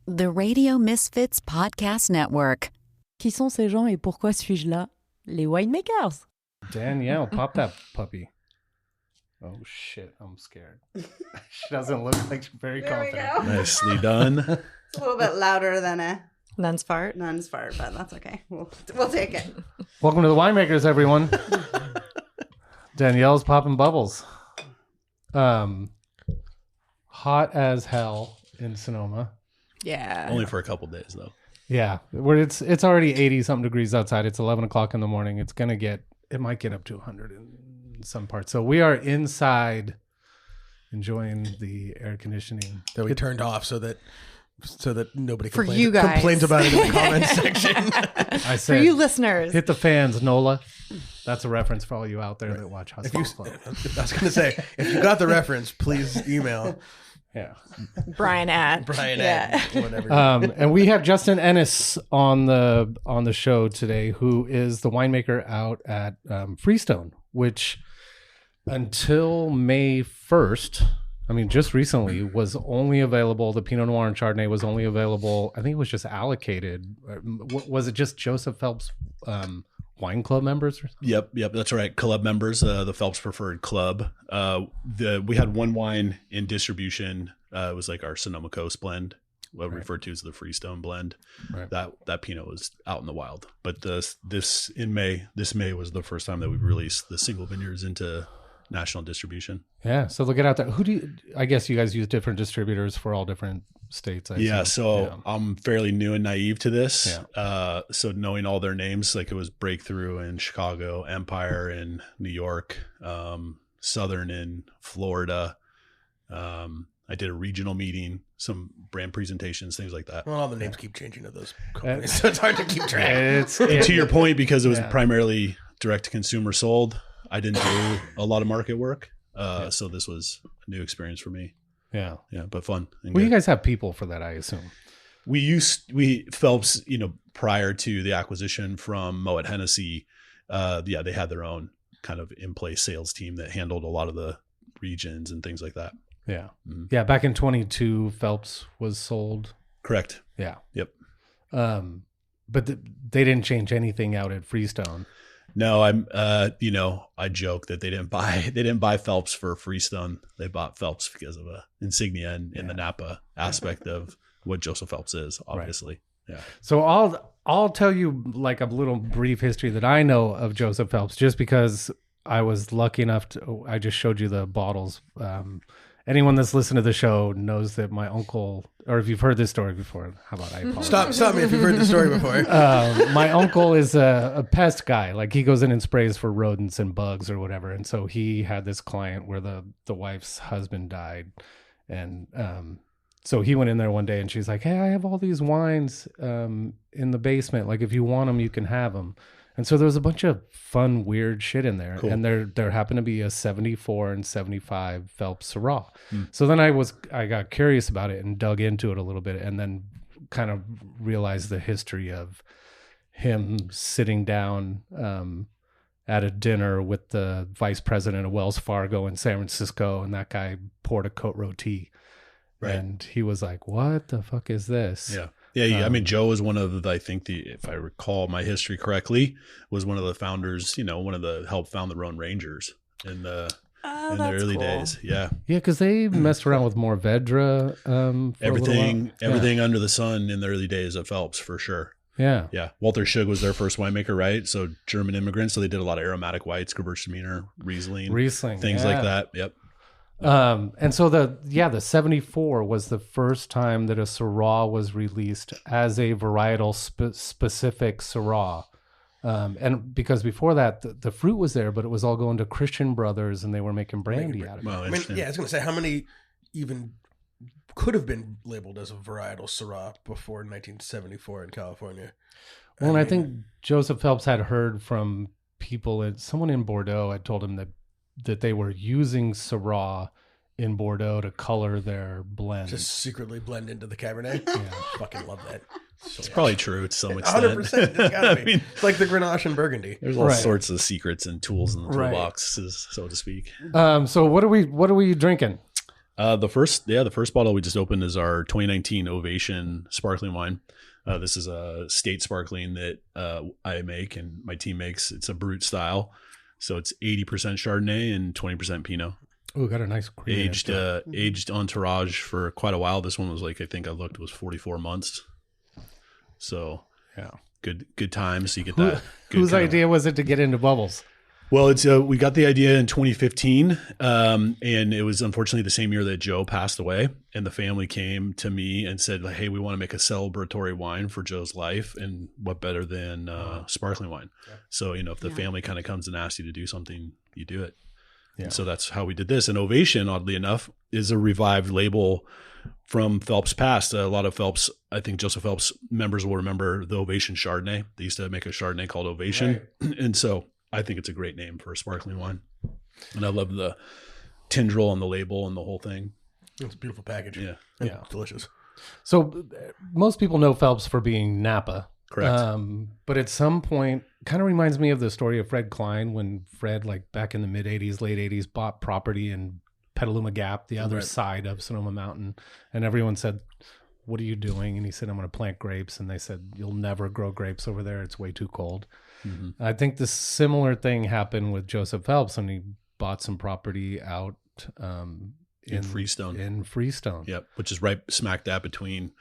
The Radio Misfits Podcast Network. Qui sont ces gens et pourquoi suis-je là? Les winemakers. Danielle, pop that puppy. Oh shit, I'm scared. She doesn't look like she's very confident. Nicely done. It's a little bit louder than a Nun's fart. nun's fart, but that's okay. We'll take it. Welcome to the Winemakers, everyone. Danielle's popping bubbles. Hot as hell in Sonoma. Yeah. Only for a couple days though. Yeah, where it's already 80 something degrees outside. It's 11 o'clock in the morning. It might get up to 100 in some parts. So we are inside enjoying the air conditioning That we turned off so that nobody For you guys. complains about it in the comments section. I For said, you listeners. hit the fans, Nola. That's a reference for all you out there that watch If you, Hustle Club. I was going to say, if you got the reference, please email Yeah. Brian at. whatever. And we have Justin Ennis on the show today, who is the winemaker out at Freestone, which until May 1st, I mean, just recently, was only available. The Pinot Noir and Chardonnay was only available. I think it was just allocated. Was it just Joseph Phelps wine club members or something? Yep, that's right. Club members, the Phelps Preferred Club. We had one wine in distribution. It was like our Sonoma Coast blend, what we refer to as the Freestone blend. Right. That Pinot was out in the wild. But this May was the first time that we released the single vineyards into national distribution. Yeah. So look out there. I guess you guys use different distributors for all different states. I'm fairly new and naive to this. Yeah. So knowing all their names, like it was Breakthrough in Chicago, Empire in New York, Southern in Florida. I did a regional meeting, some brand presentations, things like that. Well, all the names keep changing of those companies, so it's hard to keep track. To your point, because it was primarily direct to consumer sold, I didn't do a lot of market work. So this was a new experience for me. Yeah. Yeah, but fun. Well, you guys have people for that, I assume. We Phelps, prior to the acquisition from Moet Hennessy, they had their own kind of in-place sales team that handled a lot of the regions and things like that. Yeah. Mm-hmm. Yeah. Back in 22, Phelps was sold. Correct. Yeah. Yep. But they didn't change anything out at Freestone. No, I joke that they didn't buy Phelps for Freestone. They bought Phelps because of a insignia in the Napa aspect of what Joseph Phelps is, obviously. Right. Yeah. So I'll tell you like a little brief history that I know of Joseph Phelps, just because I was lucky enough to. I just showed you the bottles. Anyone that's listened to the show knows that my uncle, or if you've heard this story before, how about I apologize? Stop me if you've heard the story before. My uncle is a pest guy. Like he goes in and sprays for rodents and bugs or whatever. And so he had this client where the wife's husband died. And so he went in there one day and she's like, hey, I have all these wines in the basement. Like if you want them, you can have them. And so there was a bunch of fun, weird shit in there. Cool. And there happened to be a 74 and 75 Phelps Syrah. So then I got curious about it and dug into it a little bit, and then kind of realized the history of him sitting down at a dinner with the vice president of Wells Fargo in San Francisco, and that guy poured a Cote Rôtie. Right. And he was like, what the fuck is this? Yeah. Yeah, I mean, Joe was one of if I recall my history correctly, was one of the founders, helped found the Rhone Rangers in the early days. Yeah. Yeah, because they messed around with Mourvedre. Everything under the sun in the early days of Phelps, for sure. Yeah. Yeah. Walter Schug was their first winemaker, right? So German immigrants. So they did a lot of aromatic whites, Gewürztraminer, Riesling, things like that. Yep. And so the 74 was the first time that a Syrah was released as a varietal specific Syrah. And because before that, the fruit was there, but it was all going to Christian Brothers and they were making brandy out of it. Well, I was going to say, how many even could have been labeled as a varietal Syrah before 1974 in California? Well, and I think Joseph Phelps had heard from people, someone in Bordeaux had told him that they were using Syrah in Bordeaux to color their blend. Just secretly blend into the Cabernet. Yeah, fucking love that. It's probably true to some extent. 100%. It's gotta be. It's like the Grenache and Burgundy. There's all sorts of secrets and tools in the toolbox, so to speak. So what are we drinking? The first bottle we just opened is our 2019 Ovation sparkling wine. This is a state sparkling that I make and my team makes. It's a brut style, so it's 80% Chardonnay and 20% Pinot. Oh, got a nice cream. Aged entourage for quite a while. This one was like, I think I looked, was 44 months. So yeah, good times. So you get that. Whose idea was it to get into bubbles? Well, it's we got the idea in 2015, and it was unfortunately the same year that Joe passed away, and the family came to me and said, "Hey, we want to make a celebratory wine for Joe's life, and what better than sparkling wine?" Yeah. So if the family kind of comes and asks you to do something, you do it. Yeah. And so that's how we did this. And Ovation, oddly enough, is a revived label from Phelps past. A lot of Phelps, I think Joseph Phelps members will remember the Ovation Chardonnay. They used to make a Chardonnay called Ovation, right. And so I think it's a great name for a sparkling wine. And I love the tendril on the label and the whole thing. It's a beautiful package. Yeah. And delicious. So most people know Phelps for being Napa. Correct. But at some point, kind of reminds me of the story of Fred Klein when Fred, like back in the mid 80s, late 80s, bought property in Petaluma Gap, the other side of Sonoma Mountain. And everyone said, "What are you doing?" And he said, "I'm going to plant grapes." And they said, "You'll never grow grapes over there. It's way too cold." Mm-hmm. I think the similar thing happened with Joseph Phelps when he bought some property out in Freestone. Yep, which is right smack dab between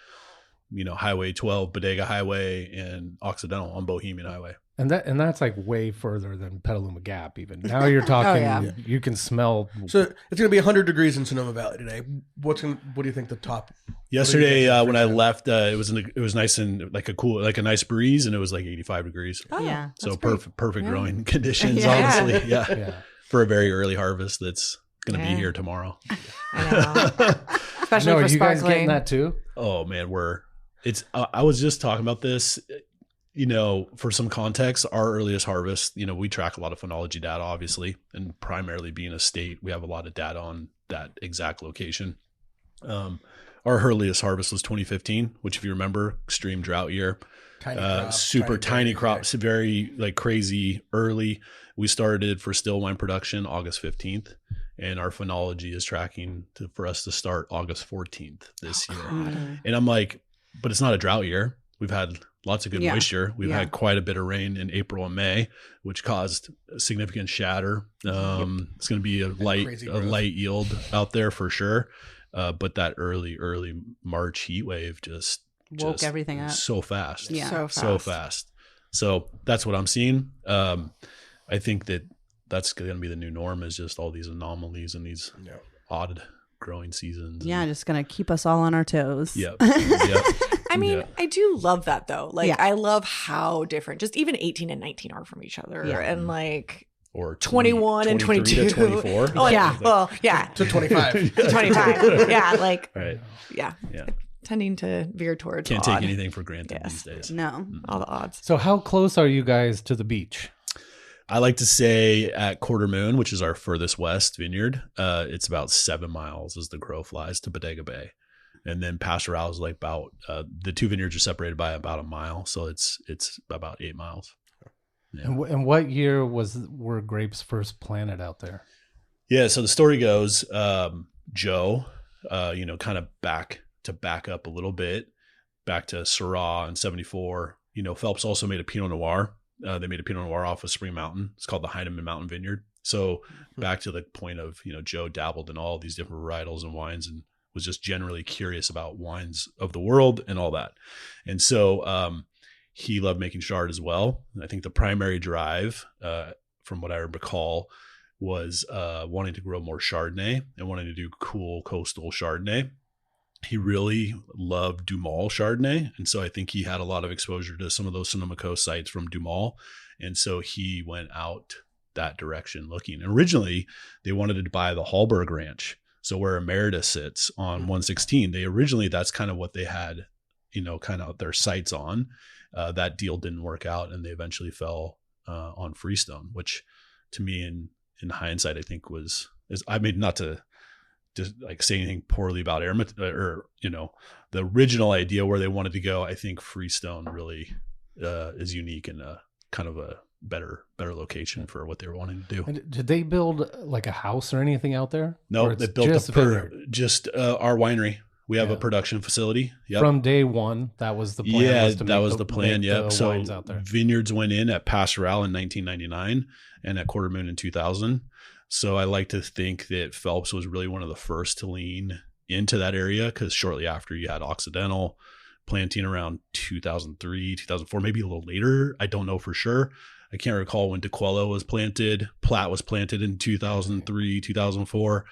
Highway 12, Bodega Highway, and Occidental on Bohemian Highway. And that's like way further than Petaluma Gap even. Now you're talking, you can smell. So it's going to be 100 degrees in Sonoma Valley today. What do you think the top? Yesterday when I left, it was nice and like a nice breeze, and it was like 85 degrees. Oh yeah, so perfect growing conditions, honestly. Yeah, for a very early harvest that's going to be here tomorrow. I know. Especially for are you sparkling. Guys getting that too? Oh man, I was just talking about this. For some context, our earliest harvest, we track a lot of phenology data, obviously, and primarily being a state, we have a lot of data on that exact location. Our earliest harvest was 2015, which, if you remember, extreme drought year, tiny crops, very like crazy early. We started for still wine production August 15th, and our phenology is tracking for us to start August 14th this year. God. And I'm like, but it's not a drought year. We've had lots of good moisture. We've had quite a bit of rain in April and May, which caused a significant shatter. It's going to be a light yield out there for sure. But that early March heat wave just woke everything up so fast. Yeah. So fast. So that's what I'm seeing. I think that's going to be the new norm, is just all these anomalies and these odd growing seasons. Yeah, just going to keep us all on our toes. Yep. I mean, I do love that though. Like, I love how different just even 18 and 19 are from each other. Yeah. And like, or 21 and 22. To 24. Oh, yeah. Well, yeah. To 25. To 25. Yeah. Like, right. Yeah. Tending to veer towards Can't take anything for granted these days. No. All the odds. So how close are you guys to the beach? I like to say at Quarter Moon, which is our furthest west vineyard, it's about 7 miles as the crow flies to Bodega Bay. And then Pastoral is like about, the two vineyards are separated by about a mile. So it's about 8 miles. Yeah. And what year were grapes first planted out there? Yeah. So the story goes, Joe, kind of back up a little bit, back to Syrah in 74. Phelps also made a Pinot Noir. They made a Pinot Noir off of Spring Mountain. It's called the Heinemann Mountain Vineyard. So back to the point of, Joe dabbled in all these different varietals and wines and was just generally curious about wines of the world and all that. And so he loved making Chard as well. And I think the primary drive, from what I recall, was wanting to grow more Chardonnay and wanting to do cool coastal Chardonnay. He really loved Dumal Chardonnay. And so I think he had a lot of exposure to some of those Sonoma Coast sites from Dumal. And so he went out that direction looking. And originally, they wanted to buy the Hallberg Ranch. So where Emerita sits on 116, that's kind of what they had, kind of their sights on. That deal didn't work out, and they eventually fell on Freestone, which to me in hindsight, I think not to just like say anything poorly about the original idea where they wanted to go. I think Freestone really is unique and kind of a better location for what they were wanting to do. And did they build like a house or anything out there? No, they built our winery. We have a production facility. Yep. From day one, that was the plan. Yeah, that was the plan. Yep. So wines out there. vineyards went in at Pastoral in 1999 and at Quarter Moon in 2000. So I like to think that Phelps was really one of the first to lean into that area, because shortly after you had Occidental planting around 2003, 2004, maybe a little later. I don't know for sure. I can't recall when DeQuello was planted. Platt was planted in 2003, 2004.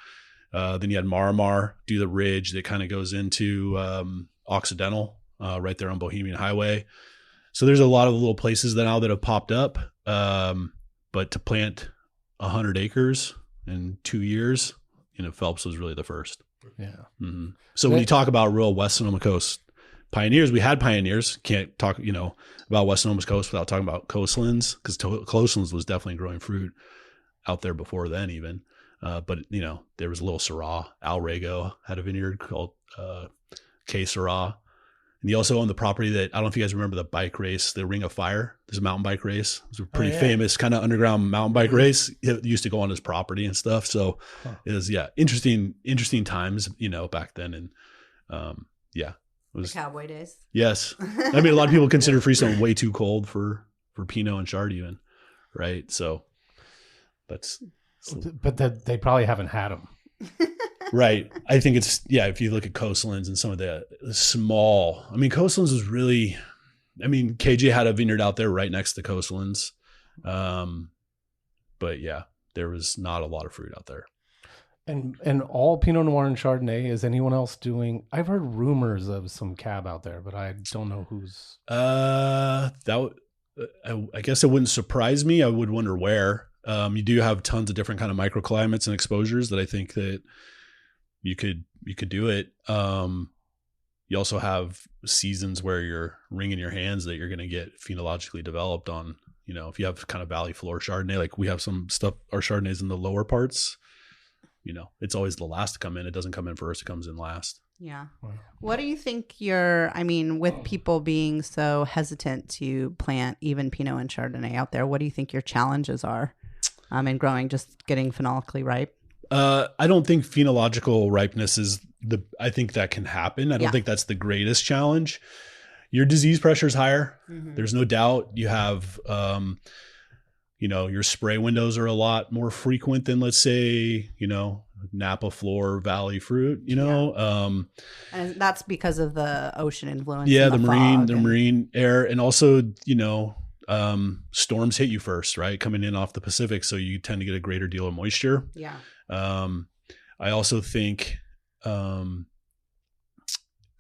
Then you had Maramar do the ridge that kind of goes into Occidental right there on Bohemian Highway. So there's a lot of little places now that have popped up. But to plant 100 acres in 2 years, Phelps was really the first. Yeah. Mm-hmm. So when you talk about real West Sonoma Coast pioneers, we had pioneers. Can't talk, about West Sonoma Coast without talking about coastlands, because coastlands was definitely growing fruit out there before then even. But there was a little Syrah. Al Rego had a vineyard called K Syrah. And he also owned the property that, I don't know if you guys remember the bike race, the Ring of Fire. There's a mountain bike race. It was a pretty famous kind of underground mountain bike race. It used to go on his property and stuff. So it was, interesting times, back then. And it was the cowboy days. Yes. I mean, a lot of people consider Freestone way too cold for Pinot and Chard even. Right. So that's. But they probably haven't had them. Right. I think it's, if you look at Coastlands and some of the small, Coastlands was really, KJ had a vineyard out there right next to Coastlands. But there was not a lot of fruit out there. And all Pinot Noir and Chardonnay, is anyone else doing? I've heard rumors of some cab out there, but I don't know who's. I guess it wouldn't surprise me. I would wonder where. You do have tons of different kind of microclimates and exposures that I think that you could do it. You also have seasons where you're wringing your hands that you're going to get phenologically developed on, if you have kind of valley floor Chardonnay, like we have some stuff, our Chardonnays in the lower parts, it's always the last to come in. It doesn't come in first. It comes in last. Yeah. What do you think with people being so hesitant to plant even Pinot and Chardonnay out there, what do you think your challenges are in growing, just getting phenolically ripe? I don't think phenological ripeness is I think that can happen. I don't think that's the greatest challenge. Your disease pressure is higher. Mm-hmm. There's no doubt. You have, your spray windows are a lot more frequent than, let's say, Napa floor valley fruit, and that's because of the ocean influence. Yeah. The marine air. And also, storms hit you first, right? Coming in off the Pacific. So you tend to get a greater deal of moisture. Yeah. I also think,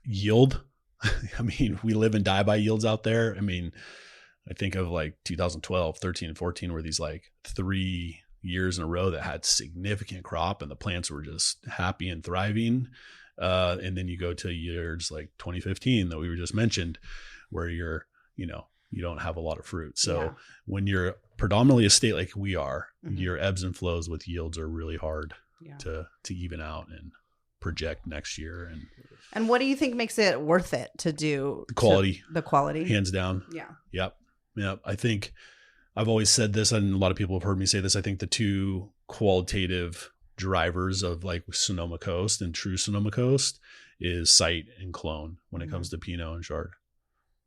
yield. We live and die by yields out there. I think of like 2012, 13 and 14 were these like 3 years in a row that had significant crop and the plants were just happy and thriving. And then you go to years like 2015 that we were just mentioned, where you're, you don't have a lot of fruit. So when you're predominantly a state like we are, your ebbs and flows with yields are really hard to even out and project next year. And what do you think makes it worth it to do? The quality. Hands down. Yeah. Yep. I think I've always said this, and a lot of people have heard me say this. I think the two qualitative drivers of like Sonoma Coast and true Sonoma Coast is site and clone when it comes to Pinot and Chard.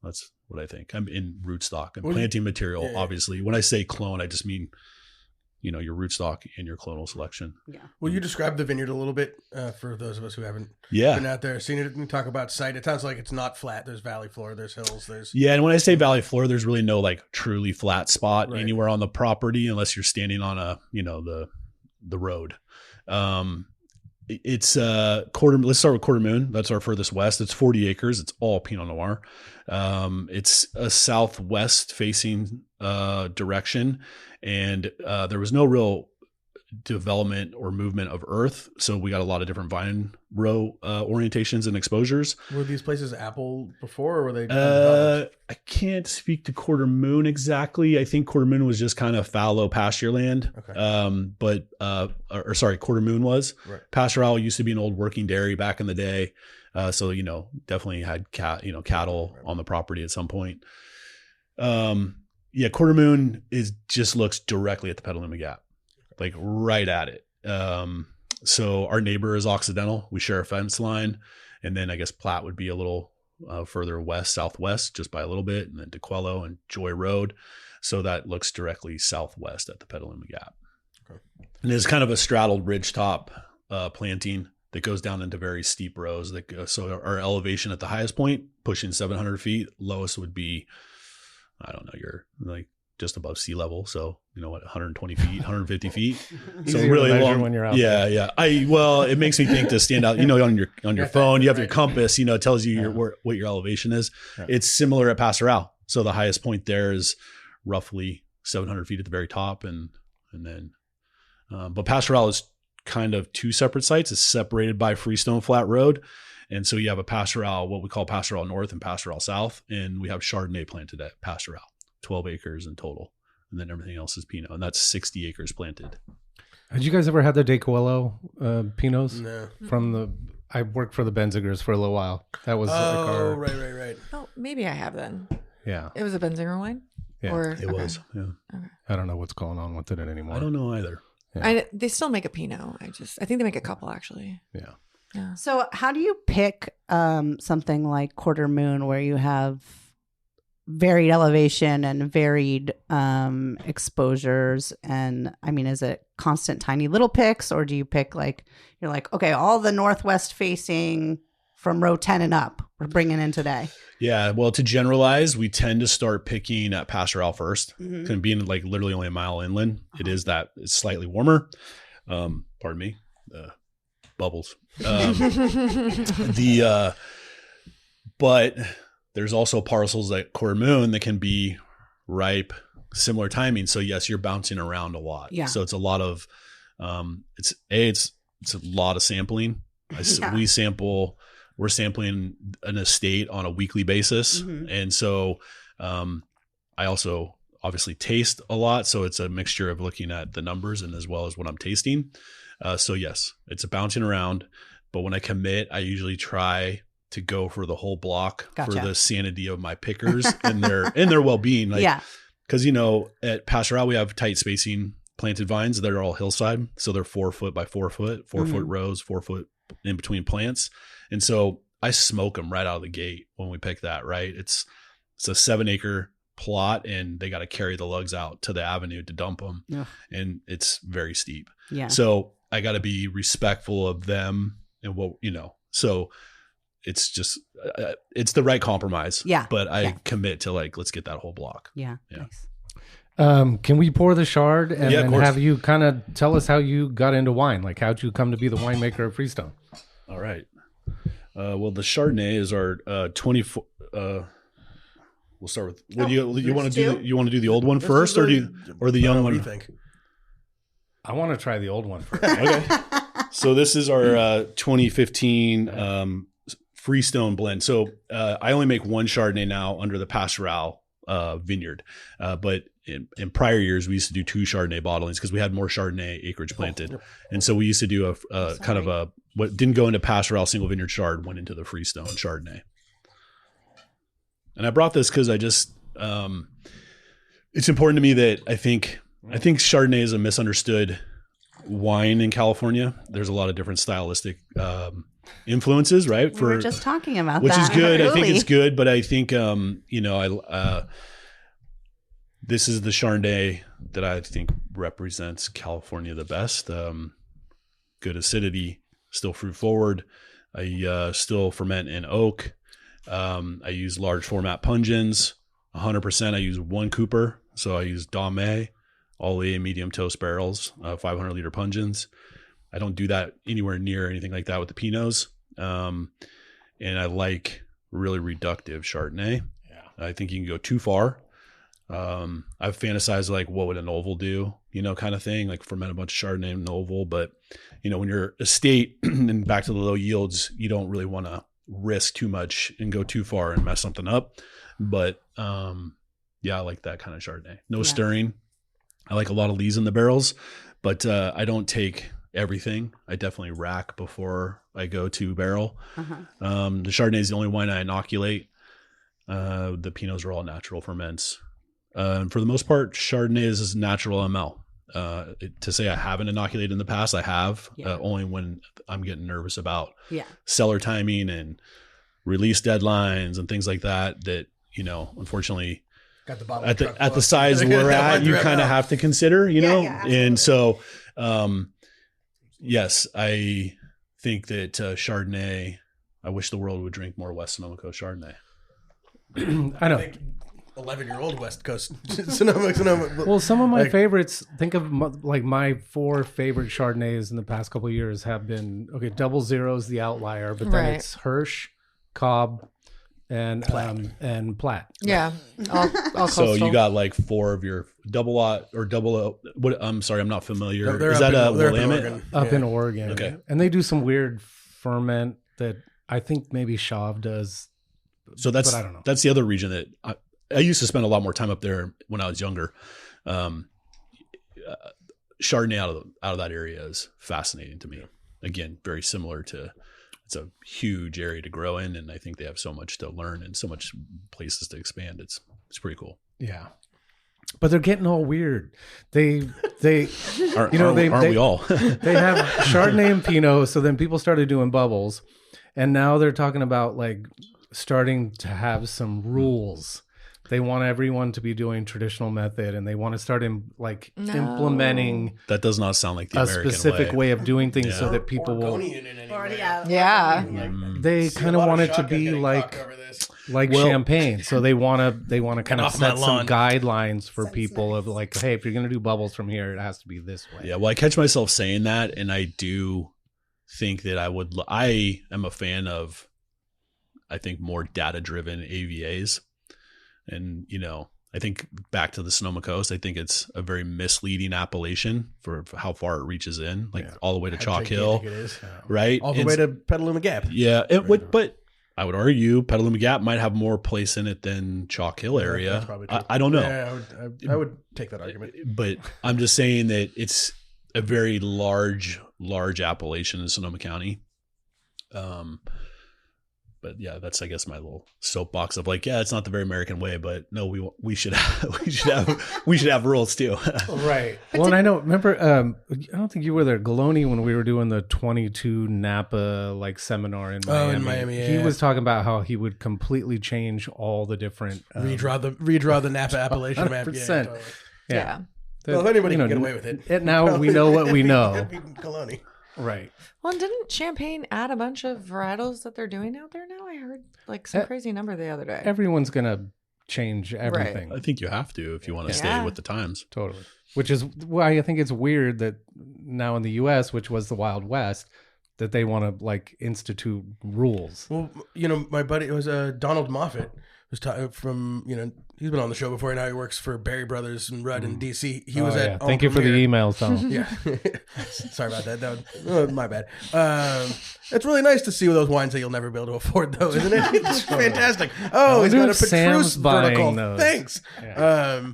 That's what I think. I'm in rootstock and planting material. Obviously, when I say clone, I just mean, your rootstock and your clonal selection. Yeah. Will you describe the vineyard a little bit for those of us who haven't been out there, seen it, and talk about site? It sounds like it's not flat. There's valley floor, there's hills, and when I say valley floor, there's really no like truly flat spot anywhere on the property unless you're standing on the road. It's let's start with Quarter Moon. That's our furthest west. It's 40 acres. It's all Pinot Noir. It's a southwest facing direction, and there was no real development or movement of earth. So we got a lot of different vine row orientations and exposures. Were these places apple before, or were they? I can't speak to Quarter Moon exactly. I think Quarter Moon was just kind of fallow pasture land. Okay. Quarter Moon was. Right. Pastoral used to be an old working dairy back in the day. So, definitely had cattle on the property at some point. Yeah, Quarter Moon just looks directly at the Petaluma Gap, like right at it. So our neighbor is Occidental. We share a fence line, and then I guess Platte would be a little further southwest, just by a little bit, and then DeQuello and Joy Road. So that looks directly southwest at the Petaluma Gap. Okay. And there's kind of a straddled ridgetop planting that goes down into very steep rows. So our elevation at the highest point, pushing 700 feet, lowest would be, I don't know, you're like just above sea level. So, 120 feet, 150 feet. So really long when you're out there. Yeah. It makes me think to stand out, on your phone, you have your compass, it tells you what your elevation is. Yeah. It's similar at Pastoral. So the highest point there is roughly 700 feet at the very top. And then, but Pastoral is kind of two separate sites. It's separated by Freestone Flat Road. And so you have a Pastoral, what we call Pastoral North and Pastoral South. And we have Chardonnay planted at Pastoral, 12 acres in total. And then everything else is Pinot. And that's 60 acres planted. Had you guys ever had the DeQuello Pinots? No. I worked for the Benzingers for a little while. That was right. Oh, maybe I have then. Yeah. It was a Benzinger wine? Yeah. It was. Yeah. Okay. I don't know what's going on with it anymore. I don't know either. Yeah. They still make a Pinot. I think they make a couple actually. Yeah. So how do you pick something like Quarter Moon where you have varied elevation and varied exposures? And I mean, is it constant tiny little picks, or do you pick you're like, okay, all the northwest facing from row 10 and up we're bringing in today? Yeah. Well, to generalize, we tend to start picking at Pastoral first. Mm-hmm. Being like literally only a mile inland, it's slightly warmer. Pardon me. Bubbles. But there's also parcels like Quarter Moon that can be ripe, similar timing. So yes, you're bouncing around a lot. Yeah. So it's a lot of, it's a lot of sampling. We're sampling an estate on a weekly basis. Mm-hmm. And so, I also obviously taste a lot. So it's a mixture of looking at the numbers and as well as what I'm tasting. So yes, it's a bouncing around, but when I commit, I usually try to go for the whole block. Gotcha. For the sanity of my pickers and their well-being. Cause at Pastoral, we have tight spacing planted vines that are all hillside. So they're 4 foot by 4 foot, 4 foot rows, 4 foot in between plants. And so I smoke them right out of the gate when we pick that, right? It's a 7 acre plot and they got to carry the lugs out to the avenue to dump them. Yeah. And it's very steep. Yeah. So I got to be respectful of them and so it's just, it's the right compromise. Yeah. But I commit to let's get that whole block. Yeah. Nice. Can we pour the Chard and then have you kind of tell us how you got into wine? Like, how'd you come to be the winemaker of Freestone? All right. Well, the Chardonnay is our 24. We'll start with. What do you want to do? You want to do the old one first, or the young one? What do you think? I want to try the old one first. Okay. So this is our 2015 Freestone blend. So I only make one Chardonnay now under the Pastoral vineyard, but in prior years we used to do 2 Chardonnay bottlings because we had more Chardonnay acreage planted, and so we used to do a kind of a what didn't go into Pastoral single vineyard Chard went into the Freestone Chardonnay. And I brought this because I just it's important to me that I think Chardonnay is a misunderstood wine in California. There's a lot of different stylistic influences, right? We were just talking about which that. Is good. I think it's good, but I think this is the Chardonnay that I think represents California the best. Good acidity, still fruit forward. I still ferment in oak. I use large format pungens. 100%. I use 1 Cooper, so I use Dame, all the medium toast barrels, 500 liter pungens. I don't do that anywhere near anything like that with the Pinots. And I like really reductive Chardonnay. Yeah. I think you can go too far. I've fantasized what would an oval do, kind of thing, like ferment a bunch of Chardonnay in an oval. But, when you're estate and back to the low yields, you don't really want to risk too much and go too far and mess something up. But, I like that kind of Chardonnay. No stirring. I like a lot of lees in the barrels, but, I don't take everything. I definitely rack before I go to barrel. Uh-huh. The Chardonnay is the only wine I inoculate. The Pinots are all natural ferments. For the most part, Chardonnay is natural ML. To say I haven't inoculated in the past, I have, only when I'm getting nervous about cellar timing and release deadlines and things like that, unfortunately Got the bottom at the size we're at, you kind of have to consider, and so, yes, I think that Chardonnay, I wish the world would drink more West Sonoma Coast Chardonnay. I know. 11-year-old West Coast Sonoma. Well, some of my favorites, think of my 4 favorite Chardonnays in the past couple of years have been, Double Zero's the outlier, but then it's Hirsch, Cobb, and Platt. Yeah. All so you got like 4 of your double or double. What? I'm sorry, I'm not familiar. They're Is that a Willamette? Up in Oregon. Okay. And they do some weird ferment that I think maybe Chauve does. So but I don't know. That's the other region that I used to spend a lot more time up there when I was younger. Chardonnay out of that area is fascinating to me. Again, very similar to, it's a huge area to grow in, and I think they have so much to learn and so much places to expand. It's pretty cool. Yeah. But they're getting all weird. They aren't we all? They have Chardonnay and Pinot, so then people started doing bubbles, and now they're talking about like starting to have some rules. They want everyone to be doing traditional method, and they want to start implementing. That does not sound like the American specific way of doing things, so that people will. They kind of want it to be like champagne, so they want to kind of set some guidelines for people of like, hey, if you're going to do bubbles from here, it has to be this way. Yeah, well, I catch myself saying that, and I do think that I am a fan of, I think, more data-driven AVAs. And, I think back to the Sonoma Coast, I think it's a very misleading appellation for how far it reaches in, all the way to Chalk Hill, right? All the way to Petaluma Gap. Yeah. But I would argue Petaluma Gap might have more place in it than Chalk Hill area. I don't know. Yeah, I would take that argument. But I'm just saying that it's a very large appellation in Sonoma County. But yeah, that's, I guess, my little soapbox of like, it's not the very American way, but no, we should have rules too. Right. Well, and I know, remember, I don't think you were there, Galoni, when we were doing the 22 Napa seminar in Miami. Oh, in Miami, yeah. He was talking about how he would completely change all the different redraw the Napa appellation map. 100%. Yeah. Totally. Yeah. Well, if anybody can get away with it. Now we know what we know. Galoni. Right. Well, didn't Champagne add a bunch of varietals that they're doing out there now? I heard some crazy number the other day. Everyone's going to change everything. Right. I think you have to if you want to stay with the times. Totally. Which is why I think it's weird that now in the U.S., which was the Wild West, that they want to institute rules. Well, my buddy, it was Donald Moffat, was from, he's been on the show before, and now he works for Berry Brothers and Rudd in DC. He was at Thank you for the emails, Tom. Yeah. Sorry about that. That was my bad. It's really nice to see those wines that you'll never be able to afford, though, isn't it? It's fantastic. Oh, he's got a Petrus vertical. Those. Thanks. Yeah.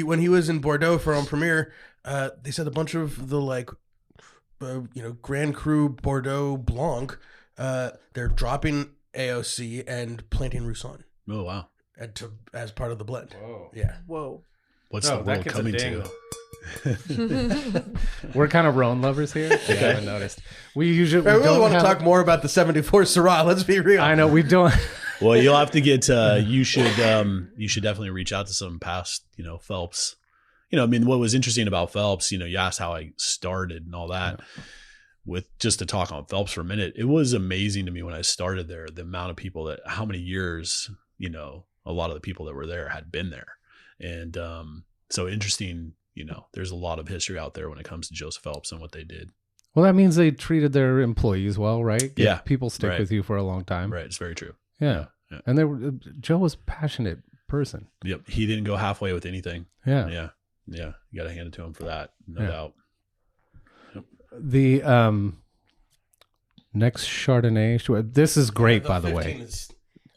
When he was in Bordeaux for on premiere, they said a bunch of the Grand Cru Bordeaux Blanc, they're dropping AOC and planting Roussanne. Oh, wow. As part of the blend. Whoa. Yeah. Whoa. What's the world coming to? We're kind of Rhone lovers here. I haven't noticed. We really want to talk more about the 74 Syrah. Let's be real. I know we don't. Well, you'll have to get. You should definitely reach out to some past, Phelps. What was interesting about Phelps, you asked how I started and all that. Yeah. With just to talk on Phelps for a minute, it was amazing to me when I started there, the amount of people how many years, a lot of the people that were there had been there. And so interesting, there's a lot of history out there when it comes to Joseph Phelps and what they did. Well, that means they treated their employees well, right? Yeah. People stick with you for a long time. Right. It's very true. Yeah. And Joe was a passionate person. Yep. He didn't go halfway with anything. Yeah. Yeah. Yeah. You got to hand it to him for that. No doubt. The next Chardonnay, this is great, by the way.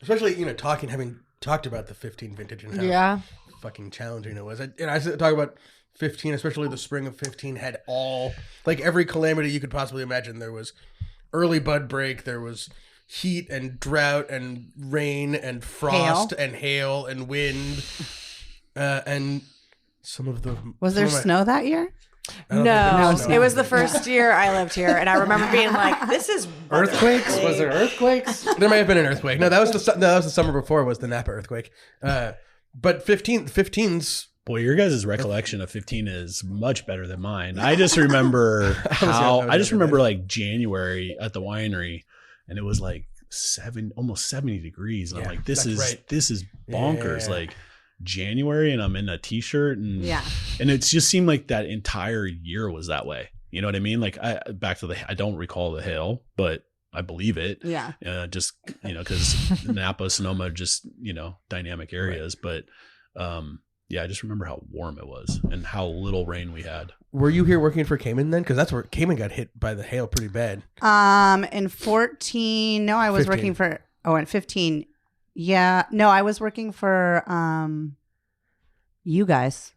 Especially, having talked about the 15 vintage and how fucking challenging it was. And I talk about 15, especially the spring of 15 had every calamity you could possibly imagine. There was early bud break, there was heat and drought and rain and frost and hail and wind. And some of the was there snow that year? No, it was the first year I lived here, and I remember being like, "This is earthquakes." Was there earthquakes? There may have been an earthquake. No, that was the summer before. Was the Napa earthquake? But 15's. Boy, your guys' recollection of 15 is much better than mine. I just remember like January at the winery, and it was like almost 70 degrees. And I'm like, this is bonkers. Yeah. Like January, and I'm in a t-shirt, and it just seemed like that entire year was that way. You know what I mean? Like I don't recall the hail, but I believe it. Yeah. Just, because Napa, Sonoma are just, dynamic areas. Right. But I just remember how warm it was and how little rain we had. Were you here working for Cayman then? Because that's where Cayman got hit by the hail pretty bad. In 14, no, I was 15. working for, in 15. Yeah. No, I was working for you guys.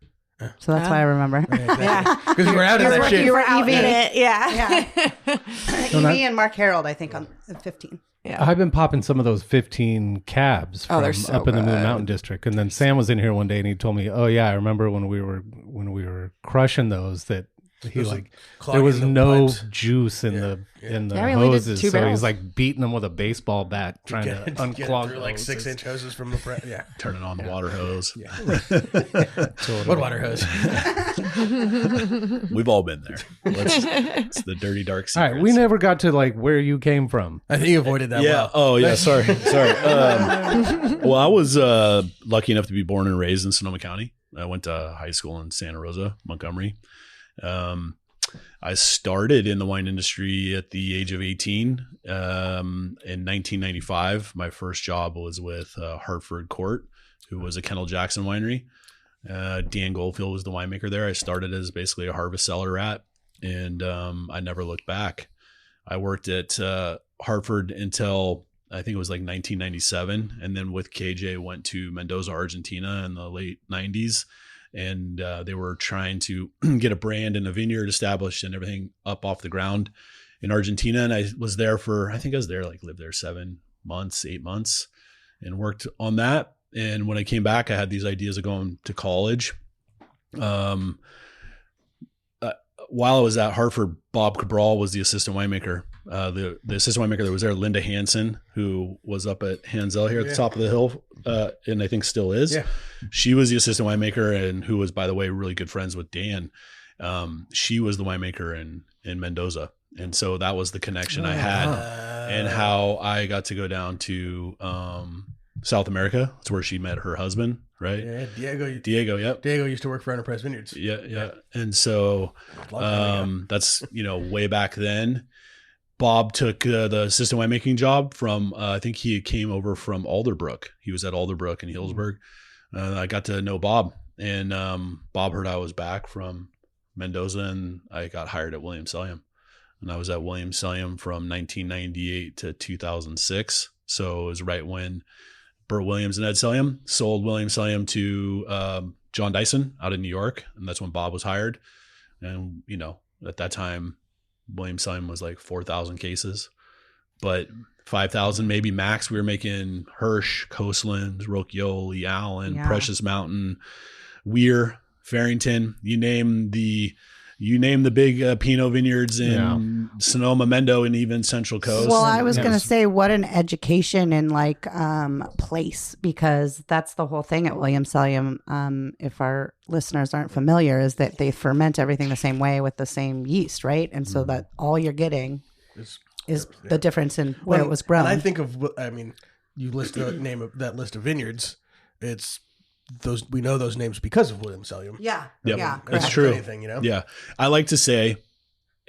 So that's why I remember. Yeah. Because you were out in that shit. You were out in it. Yeah. Evie and Mark Harold, I think, on 15. Yeah. I've been popping some of those 15 cabs from they're so up in the Moon good. Mountain District. And then Sam was in here one day and he told me, "Oh yeah, I remember when we were crushing those that he there was no pipes. Juice in the hoses, so barrels. he's like beating them with a baseball bat trying to unclog through like 6-inch hoses from the front. Yeah, turning on the water hose. Yeah. What water hose? We've all been there. It's the dirty dark secrets. All right, we never got to like where you came from. I think you avoided that. Yeah. Well. Oh yeah. Sorry. Well, I was lucky enough to be born and raised in Sonoma County. I went to high school in Santa Rosa, Montgomery. I started in the wine industry at the age of 18. In 1995, my first job was with Hartford Court, who was a Kendall Jackson winery. Dan Goldfield was the winemaker there. I started as basically a harvest cellar rat, and I never looked back. I worked at Hartford until I think it was like 1997, and then with KJ went to Mendoza, Argentina in the late 90s. And they were trying to get a brand and a vineyard established and everything up off the ground in Argentina. And I was there lived there 8 months and worked on that. And when I came back, I had these ideas of going to college. While I was at Hartford, Bob Cabral was the assistant winemaker. The assistant winemaker that was there, Linda Hansen, who was up at Hansel here at the top of the hill, and I think still is. Yeah. She was the assistant winemaker, and who was, by the way, really good friends with Dan. She was the winemaker in Mendoza, and so that was the connection I had, and how I got to go down to South America. That's where she met her husband, right? Yeah, Diego. Yep. Diego used to work for Enterprise Vineyards. Yeah. And so that's way back then. Bob took the assistant winemaking job from, I think he came over from Alderbrook. He was at Alderbrook in Healdsburg. I got to know Bob, and Bob heard I was back from Mendoza, and I got hired at Williams Sellium. And I was at Williams Sellium from 1998 to 2006. So it was right when Burt Williams and Ed Sellium sold Williams Sellium to John Dyson out in New York. And that's when Bob was hired. And, at that time, Williams Sellium was like 4,000 cases, but 5,000 maybe max. We were making Hirsch, Coastlands, Rocchioli, Allen, Precious Mountain, Weir, Farrington. You name the big Pinot vineyards in Sonoma, Mendo, and even Central Coast. Well, I was going to say, what an education and place, because that's the whole thing at Williams Sellium. If our listeners aren't familiar, is that they ferment everything the same way with the same yeast, right? And so that all you're getting is the difference in where it was grown. And I think you list the name of that list of vineyards. It's those, we know those names because of Williams Sellium. Yeah. Yep. Yeah. It's true. Anything, Yeah. I like to say,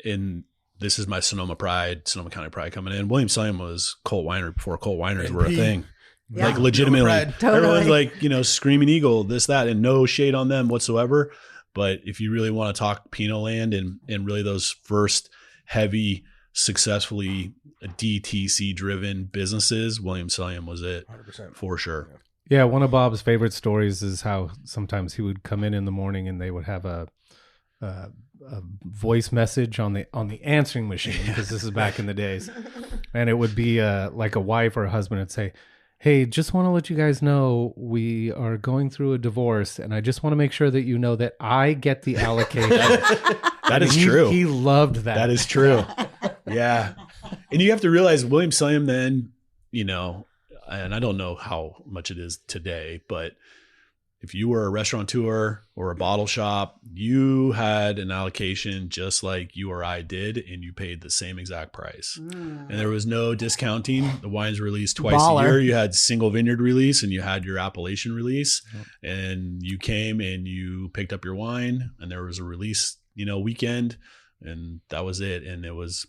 and this is my Sonoma County pride coming in. Williams Sellium was cult winery before cult wineries were a thing. Yeah. Like legitimately, Totally. everyone's like, Screaming Eagle, this, that, and no shade on them whatsoever. But if you really want to talk Pinot land and really those first heavy, successfully DTC driven businesses, Williams Sellium was it 100%. For sure. Yeah, one of Bob's favorite stories is how sometimes he would come in the morning and they would have a voice message on the answering machine, because this is back in the days, and it would be like a wife or a husband would say, Hey, just want to let you guys know we are going through a divorce, and I just want to make sure that you know that I get the allocation. That is true. He loved that. That is true. Yeah. And you have to realize Williams-Sonoma then, and I don't know how much it is today, but if you were a restaurateur or a bottle shop, you had an allocation just like you or I did, and you paid the same exact price. And there was no discounting. The wine's released twice a year. You had single vineyard release and you had your appellation release. And you came and you picked up your wine, and there was a release, weekend, and that was it. And it was,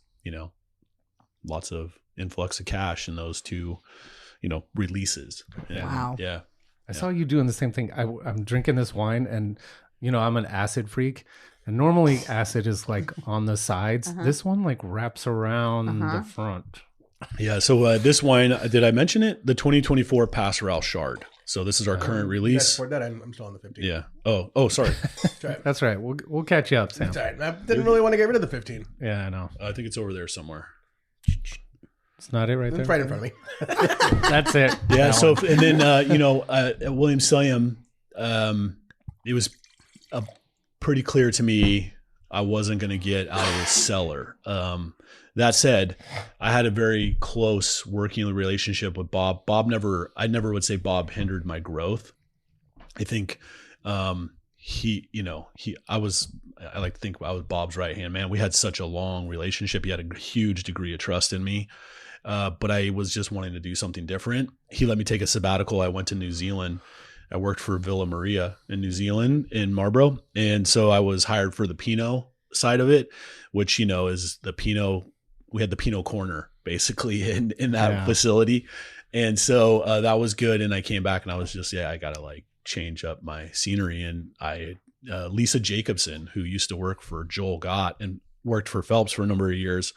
lots of influx of cash in those two, releases. And, wow. Yeah. I saw you doing the same thing. I'm drinking this wine, and I'm an acid freak, and normally acid is like on the sides. This one like wraps around the front. Yeah. So this wine, did I mention it? The 2024 Passerelle Chard. So this is our current release. That I'm still on the 15. Yeah. Oh, sorry. That's right. We'll catch you up, Sam. That's right. I didn't really want to get rid of the 15. Yeah, I know. I think it's over there somewhere. It's not it right there? It's right in front of me. That's it. Yeah. So, and then, at Williams-Sonoma, it was pretty clear to me I wasn't going to get out of the cellar. That said, I had a very close working relationship with Bob. I never would say Bob hindered my growth. I think, I like to think I was Bob's right hand man. We had such a long relationship. He had a huge degree of trust in me. But I was just wanting to do something different. He let me take a sabbatical. I went to New Zealand. I worked for Villa Maria in New Zealand in Marlborough. And so I was hired for the Pinot side of it, which, is the Pinot. We had the Pinot corner basically in that facility. And so that was good. And I came back and I was just, I got to change up my scenery. And Lisa Jacobson, who used to work for Joel Gott and worked for Phelps for a number of years,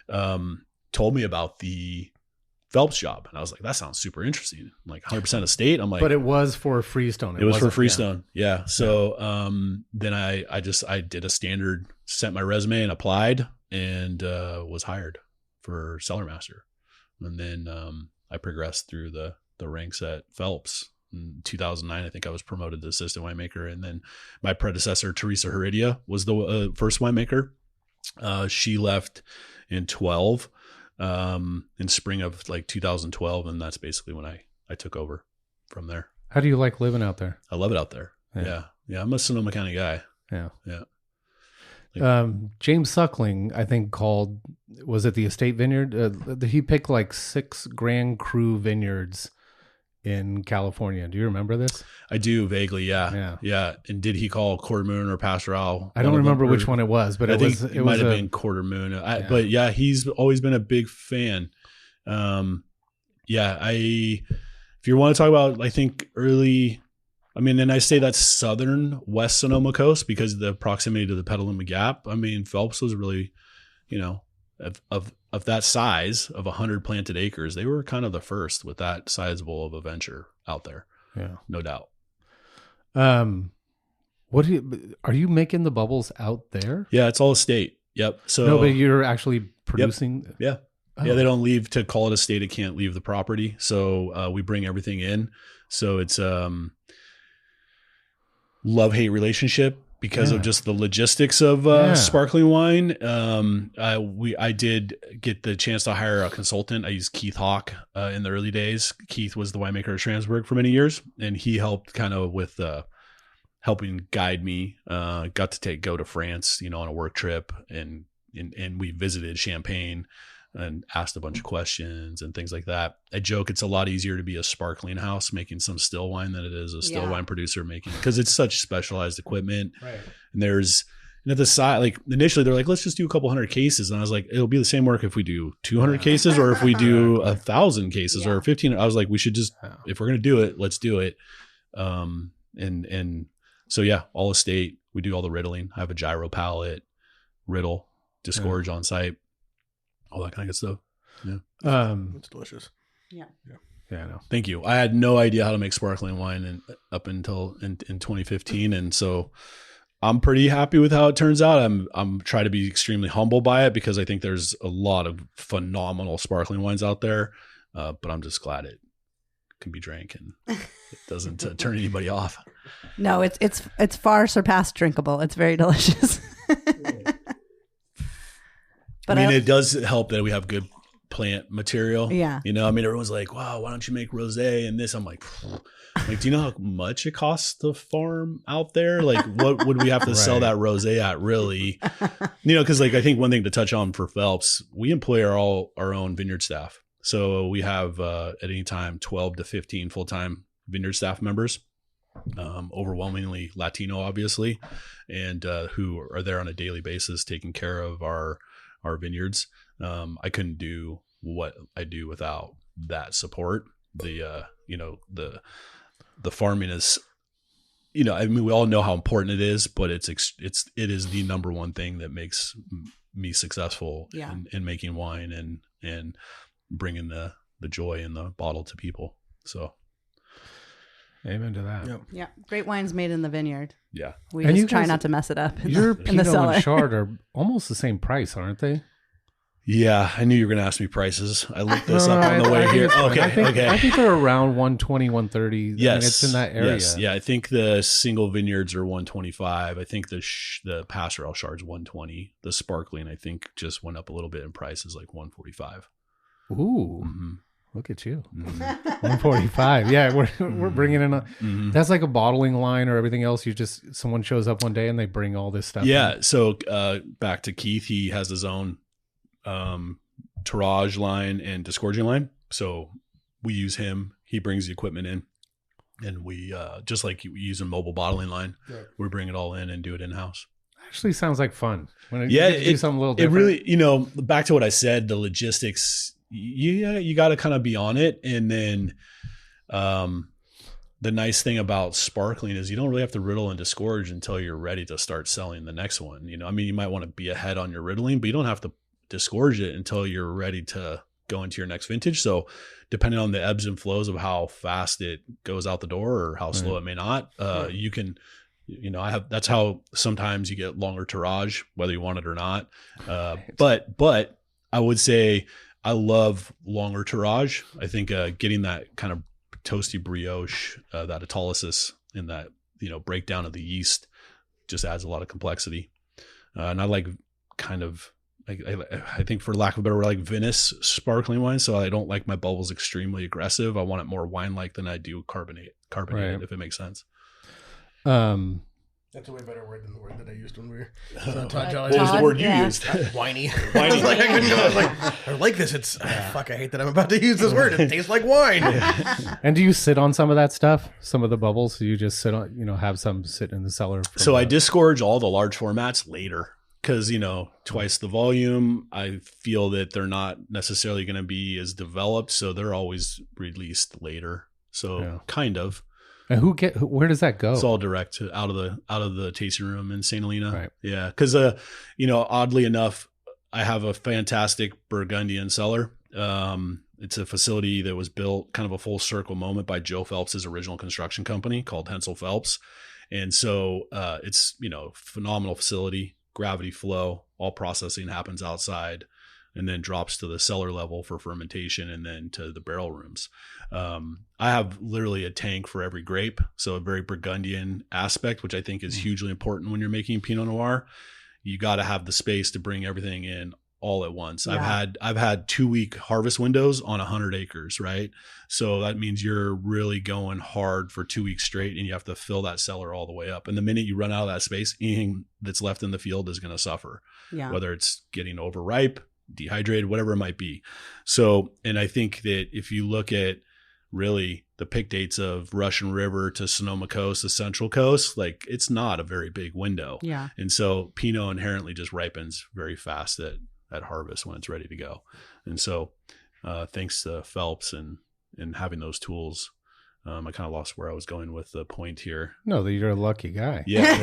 told me about the Phelps job. And I was like, that sounds super interesting. I'm like 100% estate. I'm like, but it was for Freestone. It was for Freestone. Yeah. So, then I did a standard, sent my resume and applied and, was hired for cellar master. And then, I progressed through the ranks at Phelps. In 2009, I think I was promoted to assistant winemaker. And then my predecessor, Teresa Heredia, was the first winemaker. She left in 12. In spring of 2012, and that's basically when I took over from there. How do you like living out there? I love it out there. Yeah. I'm a Sonoma County guy. Yeah. James Suckling, I think, was it the estate vineyard? He picked 6 Grand Cru vineyards in California. Do you remember this? I do vaguely. Yeah. And did he call Quarter Moon or Passerelle? I don't remember which one it was, but it might have been Quarter Moon. But yeah, he's always been a big fan. If you want to talk about, I think and I say that's southern West Sonoma Coast because of the proximity to the Petaluma Gap. Phelps was really, of that size of 100 planted acres, they were kind of the first with that sizable of a venture out there. Yeah, no doubt. Are you making the bubbles out there? Yeah, it's all estate. Yep. So no, but you're actually producing. Yep. Yeah. Oh. Yeah. They don't leave to call it estate. It can't leave the property. So, we bring everything in. So it's, love-hate relationship because of just the logistics of sparkling wine. I did get the chance to hire a consultant. I used Keith Hawk in the early days. Keith was the winemaker at Schramsberg for many years, and he helped kind of with helping guide me. Got to go to France, on a work trip, and we visited Champagne and asked a bunch of questions and things like that. I joke it's a lot easier to be a sparkling house making some still wine than it is a still wine producer making, because it's such specialized equipment. Right. And at the side, initially they're like, let's just do a couple hundred cases. And I was like, it'll be the same work if we do 200 cases or if we do 1,000 cases or 15. I was like, we should just, if we're going to do it, let's do it. And so all estate, we do all the riddling. I have a gyro palette, riddle, disgorge on site. All that kind of good stuff. Yeah. It's delicious. Yeah. Yeah, I know. Thank you. I had no idea how to make sparkling wine up until in 2015. And so I'm pretty happy with how it turns out. I'm trying to be extremely humble by it because I think there's a lot of phenomenal sparkling wines out there. But I'm just glad it can be drank, and it doesn't turn anybody off. No, it's far surpassed drinkable. It's very delicious. But I mean, it does help that we have good plant material. Yeah. You know, I mean, everyone's like, wow, why don't you make rosé and this? I'm like, do you know how much it costs to farm out there? Like, what would we have to sell that rosé at, really? You know, because like, I think one thing to touch on for Phelps, we employ our own vineyard staff. So we have at any time 12 to 15 full-time vineyard staff members, overwhelmingly Latino, obviously, and who are there on a daily basis taking care of our vineyards. I couldn't do what I do without that support. The farming is, you know, I mean, we all know how important it is, but it is the number one thing that makes me successful in making wine and bringing the joy in the bottle to people. So amen to that. Yep. Yeah. Great wine's made in the vineyard. Yeah. We just try not to mess it up Your in the Pinot cellar. and Chard are almost the same price, aren't they? Yeah, I knew you were going to ask me prices. I looked this up on the way here. Okay. I think they're around 120, 130. Yes. I mean, it's in that area. Yes. Yeah, I think the single vineyards are 125. I think the Pastoral Chard's 120. The sparkling, I think, just went up a little bit in price, is like 145. Ooh. Mm-hmm. Look at you. Mm-hmm. 145. Yeah, we're bringing in that's like a bottling line, or everything else. Someone shows up one day and they bring all this stuff. Yeah. in. So back to Keith, he has his own tirage line and disgorging line. So we use him. He brings the equipment in, and we just like you use a mobile bottling line, we bring it all in and do it in house. Actually sounds like fun. When Yeah, you get to do something a little It different. really, you know, back to what I said, the logistics, you got to kind of be on it. And then the nice thing about sparkling is you don't really have to riddle and disgorge until you're ready to start selling the next one. You know, I mean, you might want to be ahead on your riddling, but you don't have to disgorge it until you're ready to go into your next vintage. So depending on the ebbs and flows of how fast it goes out the door or how slow it may not, you can, you know, that's how sometimes you get longer tirage, whether you want it or not. But I would say I love longer tirage. I think getting that kind of toasty brioche, that autolysis and that, you know, breakdown of the yeast just adds a lot of complexity. And I like kind of, I think, for lack of a better word, like Venice sparkling wine. So I don't like my bubbles extremely aggressive. I want it more wine-like than I do carbonated, if it makes sense. That's a way better word than the word that I used when we were what was the word you used? Whiny. I was like, I couldn't go. I was like, I like this. It's fuck. I hate that I'm about to use this word. It tastes like wine. And do you sit on some of that stuff? Some of the bubbles? Do you just sit on, you know, have some sit in the cellar? So I disgorge all the large formats later. Because, you know, twice the volume, I feel that they're not necessarily going to be as developed, so they're always released later. So kind of. And where does that go? It's all direct out of the tasting room in St. Helena. Right. Yeah, because you know, oddly enough, I have a fantastic Burgundian cellar. It's a facility that was built kind of a full circle moment by Joe Phelps' original construction company called Hensel Phelps, and so it's, you know, phenomenal facility. Gravity flow, all processing happens outside and then drops to the cellar level for fermentation and then to the barrel rooms. I have literally a tank for every grape. So a very Burgundian aspect, which I think is hugely important when you're making Pinot Noir. You got to have the space to bring everything in all at once. Yeah. I've had 2-week harvest windows on 100 acres, right? So that means you're really going hard for 2 weeks straight, and you have to fill that cellar all the way up. And the minute you run out of that space, anything that's left in the field is going to suffer, whether it's getting overripe, dehydrated, whatever it might be. So, and I think that if you look at really the pick dates of Russian River to Sonoma Coast, the Central Coast, like it's not a very big window. Yeah. And so Pinot inherently just ripens very fast at harvest when it's ready to go. And so thanks to Phelps and having those tools, I kind of lost where I was going with the point here. No, that you're a lucky guy. Yeah.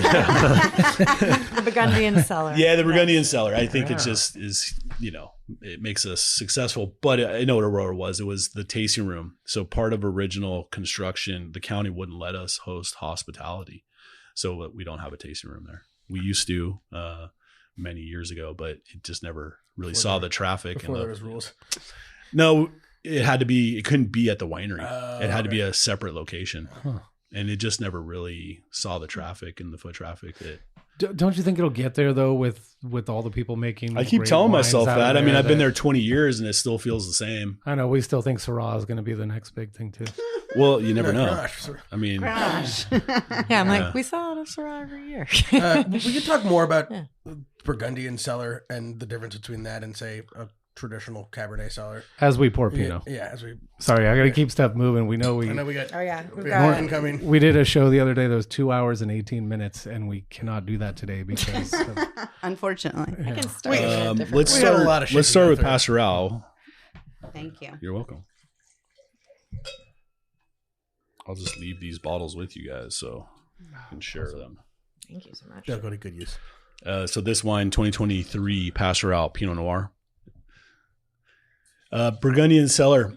The Burgundian cellar. Yeah, the Burgundian cellar. I think it just is, you know, it makes us successful. But I know what Aurora was. It was the tasting room. So part of original construction, the county wouldn't let us host hospitality. So we don't have a tasting room there. We used to many years ago, but it just never really saw the traffic. Before there was rules. No, it couldn't be at the winery. It had to be a separate location. Huh. And it just never really saw the traffic and the foot traffic that. Don't you think it'll get there though with all the people making? I keep telling myself that. I mean, I've been there 20 years and it still feels the same. I know we still think Syrah is going to be the next big thing too. Well, you never know. I mean, I'm like, we saw it at Syrah every year. We could talk more about Burgundian cellar and the difference between that and say a traditional Cabernet cellar as we pour Pinot. Sorry, I got to keep stuff moving. I know we got. Oh yeah, we've got incoming. We did a show the other day that was 2 hours and 18 minutes, and we cannot do that today because unfortunately. I can start. Let's start with Pastoral. Thank you. You're welcome. I'll just leave these bottles with you guys so you can share them. Thank you so much. They'll go to good use. So this wine, 2023 Pastoral Pinot Noir. Burgundian cellar.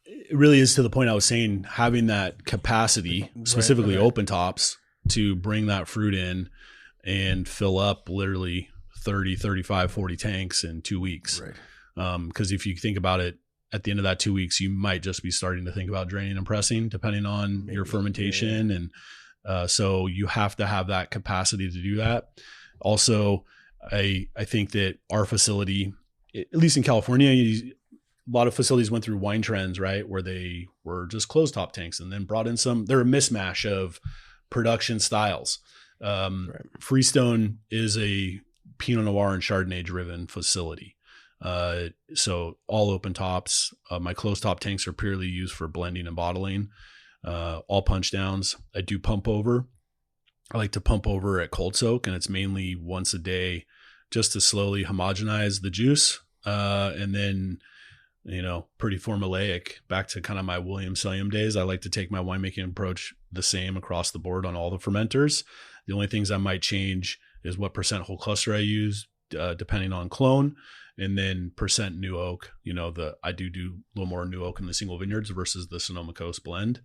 It really is to the point I was saying, having that capacity, specifically open tops, to bring that fruit in and fill up literally 30, 35, 40 tanks in 2 weeks. Right. Because if you think about it, at the end of that 2 weeks, you might just be starting to think about draining and pressing, depending on your fermentation. And so you have to have that capacity to do that. Also, I think that our facility, at least in California, a lot of facilities went through wine trends, right? Where they were just closed top tanks and then brought in they're a mismatch of production styles. Freestone is a Pinot Noir and Chardonnay driven facility. So all open tops. My closed top tanks are purely used for blending and bottling. All punch downs. I do pump over. I like to pump over at cold soak, and it's mainly once a day, just to slowly homogenize the juice. And then, pretty formulaic, back to kind of my William Sellium days. I like to take my winemaking approach the same across the board on all the fermenters. The only things I might change is what percent whole cluster I use, depending on clone, and then percent new oak. I do a little more new oak in the single vineyards versus the Sonoma Coast blend.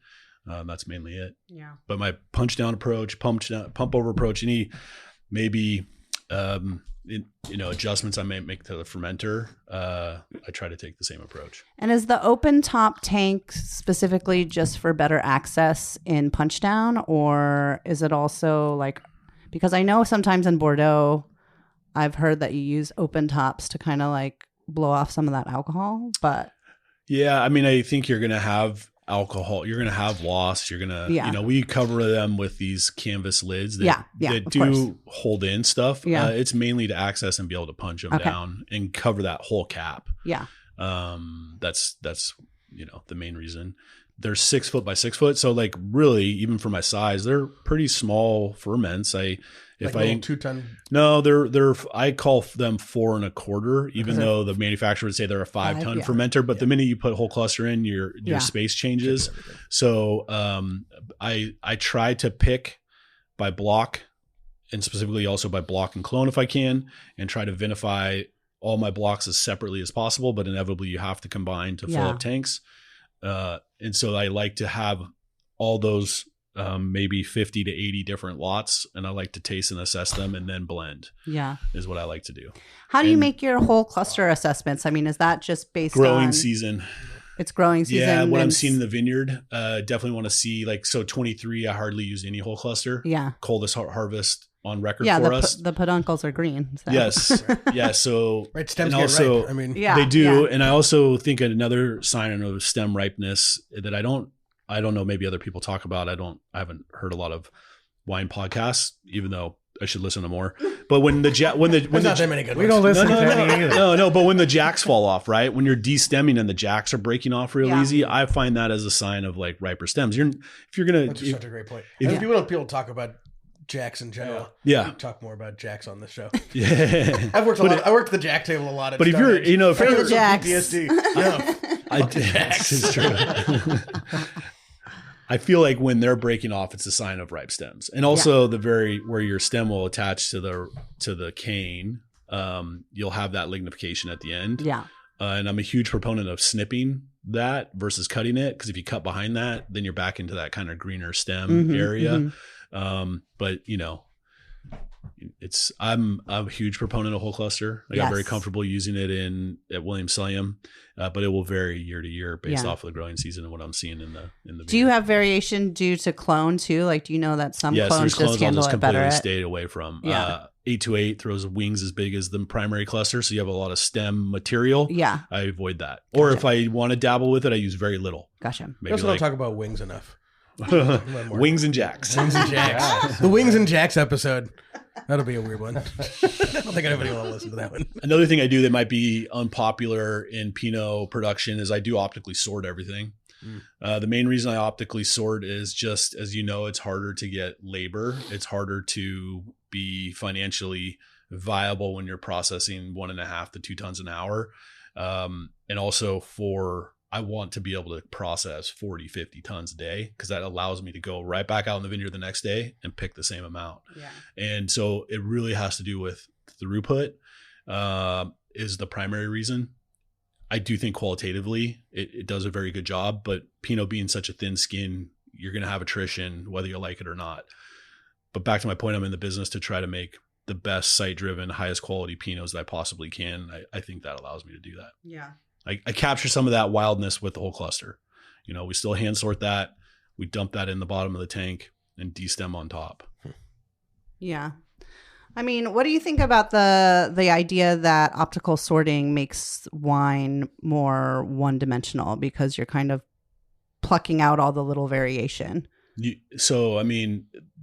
That's mainly it. Yeah. But my punch down approach, pump over approach, any maybe adjustments I may make to the fermenter, I try to take the same approach. And is the open top tank specifically just for better access in punch down, or is it also because I know sometimes in Bordeaux, I've heard that you use open tops to kind of blow off some of that alcohol, but. Yeah. I mean, I think you're going to have alcohol, you're going to have loss. You're going to, we cover them with these canvas lids that do hold in stuff. Yeah. It's mainly to access and be able to punch them down and cover that whole cap. Yeah. That's, the main reason. They're 6 foot by 6 foot. So really, even for my size, they're pretty small ferments. If I 2 ton. No, they're I call them 4 1/4, even though the manufacturer would say they're a 5 ton fermenter. But the minute you put whole cluster in, your space changes. So I try to pick by block, and specifically also by block and clone if I can, and try to vinify all my blocks as separately as possible. But inevitably, you have to combine to fill up tanks. And so I like to have all those. Maybe 50 to 80 different lots, and I like to taste and assess them and then blend. Yeah, is what I like to do. How do you make your whole cluster assessments? I mean, is that just based growing on season? It's growing season. Yeah, what I'm seeing in the vineyard, definitely want to see 23. I hardly use any whole cluster. Yeah, coldest harvest on record for us. The peduncles are green. So. Yes, yeah. So stems get ripe. I mean, they do, and I also think another sign of stem ripeness that I don't know, maybe other people talk about. I haven't heard a lot of wine podcasts, even though I should listen to more. But when not that many good ones. We don't listen to any either. No, but when the jacks fall off, right? When you're destemming and the jacks are breaking off real easy, I find that as a sign of riper stems. That's such a great point. If people talk about jacks in general, we talk more about jacks on this show. Yeah, I worked the jack table a lot. But if you're, if for you're the jacks, PTSD, jacks is true. I feel like when they're breaking off, it's a sign of ripe stems, and also where your stem will attach to the cane, you'll have that lignification at the end. Yeah, and I'm a huge proponent of snipping that versus cutting it, because if you cut behind that, then you're back into that kind of greener stem area. But I'm a huge proponent of whole cluster. I got very comfortable using it at Williams-Sonoma, but it will vary year to year based off of the growing season and what I'm seeing in the. Do you have variation due to clone too? Like, do you know that some clones just handle it better? I'll just completely stay away from. 828 throws wings as big as the primary cluster, so you have a lot of stem material. Yeah, I avoid that. Or if I want to dabble with it, I use very little. Gotcha. We also don't talk about wings enough. Wings and Jacks. Wings and Jacks. The Wings and Jacks episode. That'll be a weird one. I don't think anybody will listen to that one. Another thing I do that might be unpopular in Pinot production is I do optically sort everything. The main reason I optically sort is just, as you know, it's harder to get labor. It's harder to be financially viable when you're processing 1.5 to 2 tons an hour. And also I want to be able to process 40, 50 tons a day because that allows me to go right back out in the vineyard the next day and pick the same amount. Yeah. And so it really has to do with throughput is the primary reason. I do think qualitatively it does a very good job, but Pinot being such a thin skin, you're going to have attrition whether you like it or not. But back to my point, I'm in the business to try to make the best site-driven, highest quality Pinots that I possibly can. I think that allows me to do that. Yeah. I capture some of that wildness with the whole cluster. We still hand sort that. We dump that in the bottom of the tank and destem on top. Yeah. I mean, what do you think about the idea that optical sorting makes wine more one-dimensional because you're kind of plucking out all the little variation? The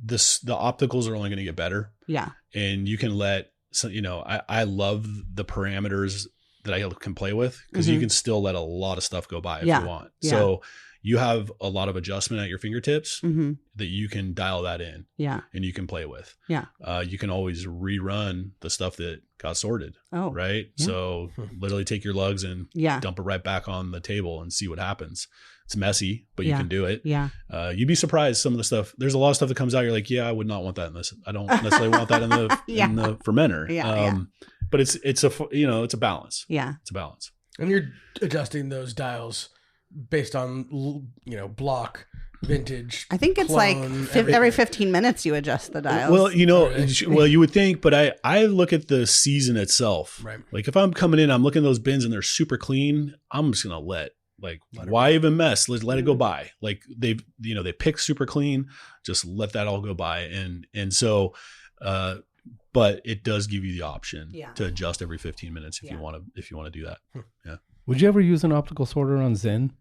opticals are only going to get better. Yeah. And you can I love the parameters that I can play with because you can still let a lot of stuff go by if you want. Yeah. So you have a lot of adjustment at your fingertips that you can dial that in. Yeah. And you can play with. Yeah. You can always rerun the stuff that got sorted. Oh. Right. Yeah. So literally take your lugs and dump it right back on the table and see what happens. It's messy, but you can do it. Yeah. You'd be surprised some of the stuff. There's a lot of stuff that comes out. You're like, I would not want that in this. I don't necessarily want that in the in the fermenter. Yeah. But it's a balance. Yeah. It's a balance. And you're adjusting those dials based on, block, vintage. I think it's every 15 minutes you adjust the dials. Well, you would think, but I look at the season itself. Right. Like if I'm coming in, I'm looking at those bins and they're super clean. I'm just going to let why even mess? Let it go by. Like they pick super clean, just let that all go by. And so, but it does give you the option to adjust every 15 minutes if you want to do that. Yeah. Would you ever use an optical sorter on Zin?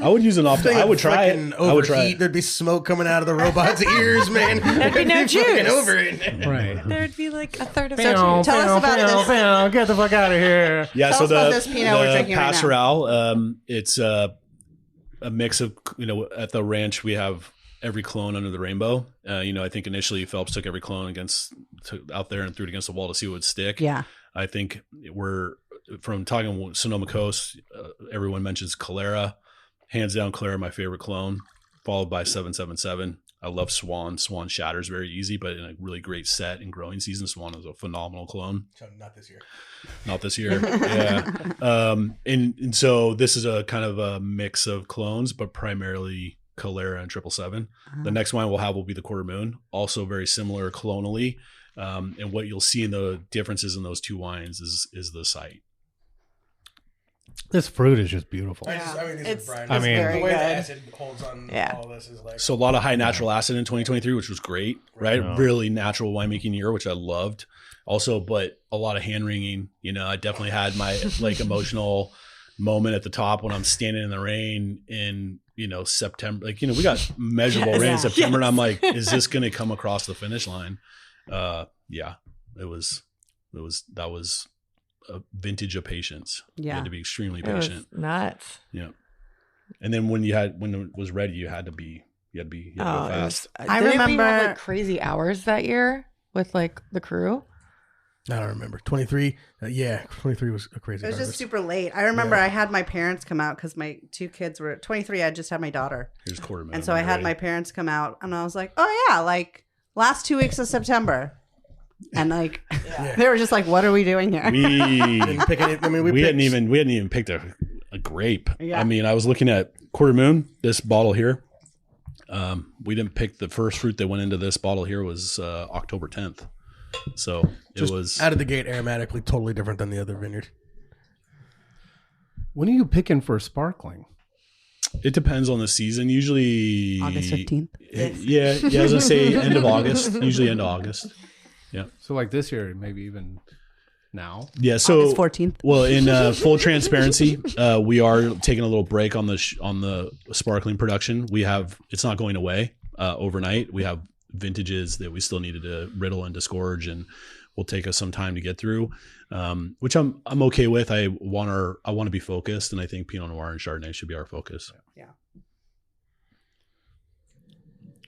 I would use an optical. I would try it. I would try it. There'd be smoke coming out of the robot's ears, man. There'd be no juice. Over it. Right. There'd be like a third of it. Tell us about this. Get the fuck out of here. Yeah. Tell so us the Passerelle, it's a mix of at the ranch we have every clone under the rainbow. I think initially Phelps took every clone out there and threw it against the wall to see what would stick. Yeah. I think from talking Sonoma Coast, everyone mentions Calera. Hands down, Calera, my favorite clone, followed by 777. I love Swan. Swan shatters very easy, but in a really great set in growing season, Swan is a phenomenal clone. So not this year. Not this year. Yeah. And so this is a kind of a mix of clones, but primarily Calera and 777. The next wine we'll have will be the Quarter Moon, also very similar clonally. And what you'll see in the differences in those two wines is the site. This fruit is just beautiful. The very way good. the acid holds on all this is like. So a lot of high natural acid in 2023, which was great, right? Yeah. Really natural winemaking year, which I loved. Also, but a lot of hand wringing. I definitely had my emotional moment at the top when I'm standing in the rain in September. We got measurable rain in September, and I'm like, is this going to come across the finish line? That was a vintage of patience. Yeah. You had to be extremely patient. Nuts. Yeah. And then when it was ready, you had to go fast. I remember we had crazy hours that year with the crew. I don't remember. 23. 23 was a crazy. It was just super late. I remember I had my parents come out because my two kids were 23. I just had my daughter. Here's Quarter Moon. And so I had my parents come out, and I was like, oh yeah, last 2 weeks of September. And they were just like, what are we doing here? We hadn't even picked a grape. Yeah. I was looking at Quarter Moon, this bottle here. We didn't pick the first fruit that went into this bottle here was October 10th. So it was out of the gate aromatically totally different than the other vineyard. When are you picking for sparkling? It depends on the season. Usually August 15th. Yeah. I was gonna say end of August. Usually end of August. Yeah. So like this year, maybe even now. Yeah. So August 14th. Well, in full transparency, we are taking a little break on the sparkling production. It's not going away overnight. We have vintages that we still needed to riddle and disgorge, and will take us some time to get through, which I'm okay with. I want to be focused, and I think Pinot Noir and Chardonnay should be our focus. Yeah.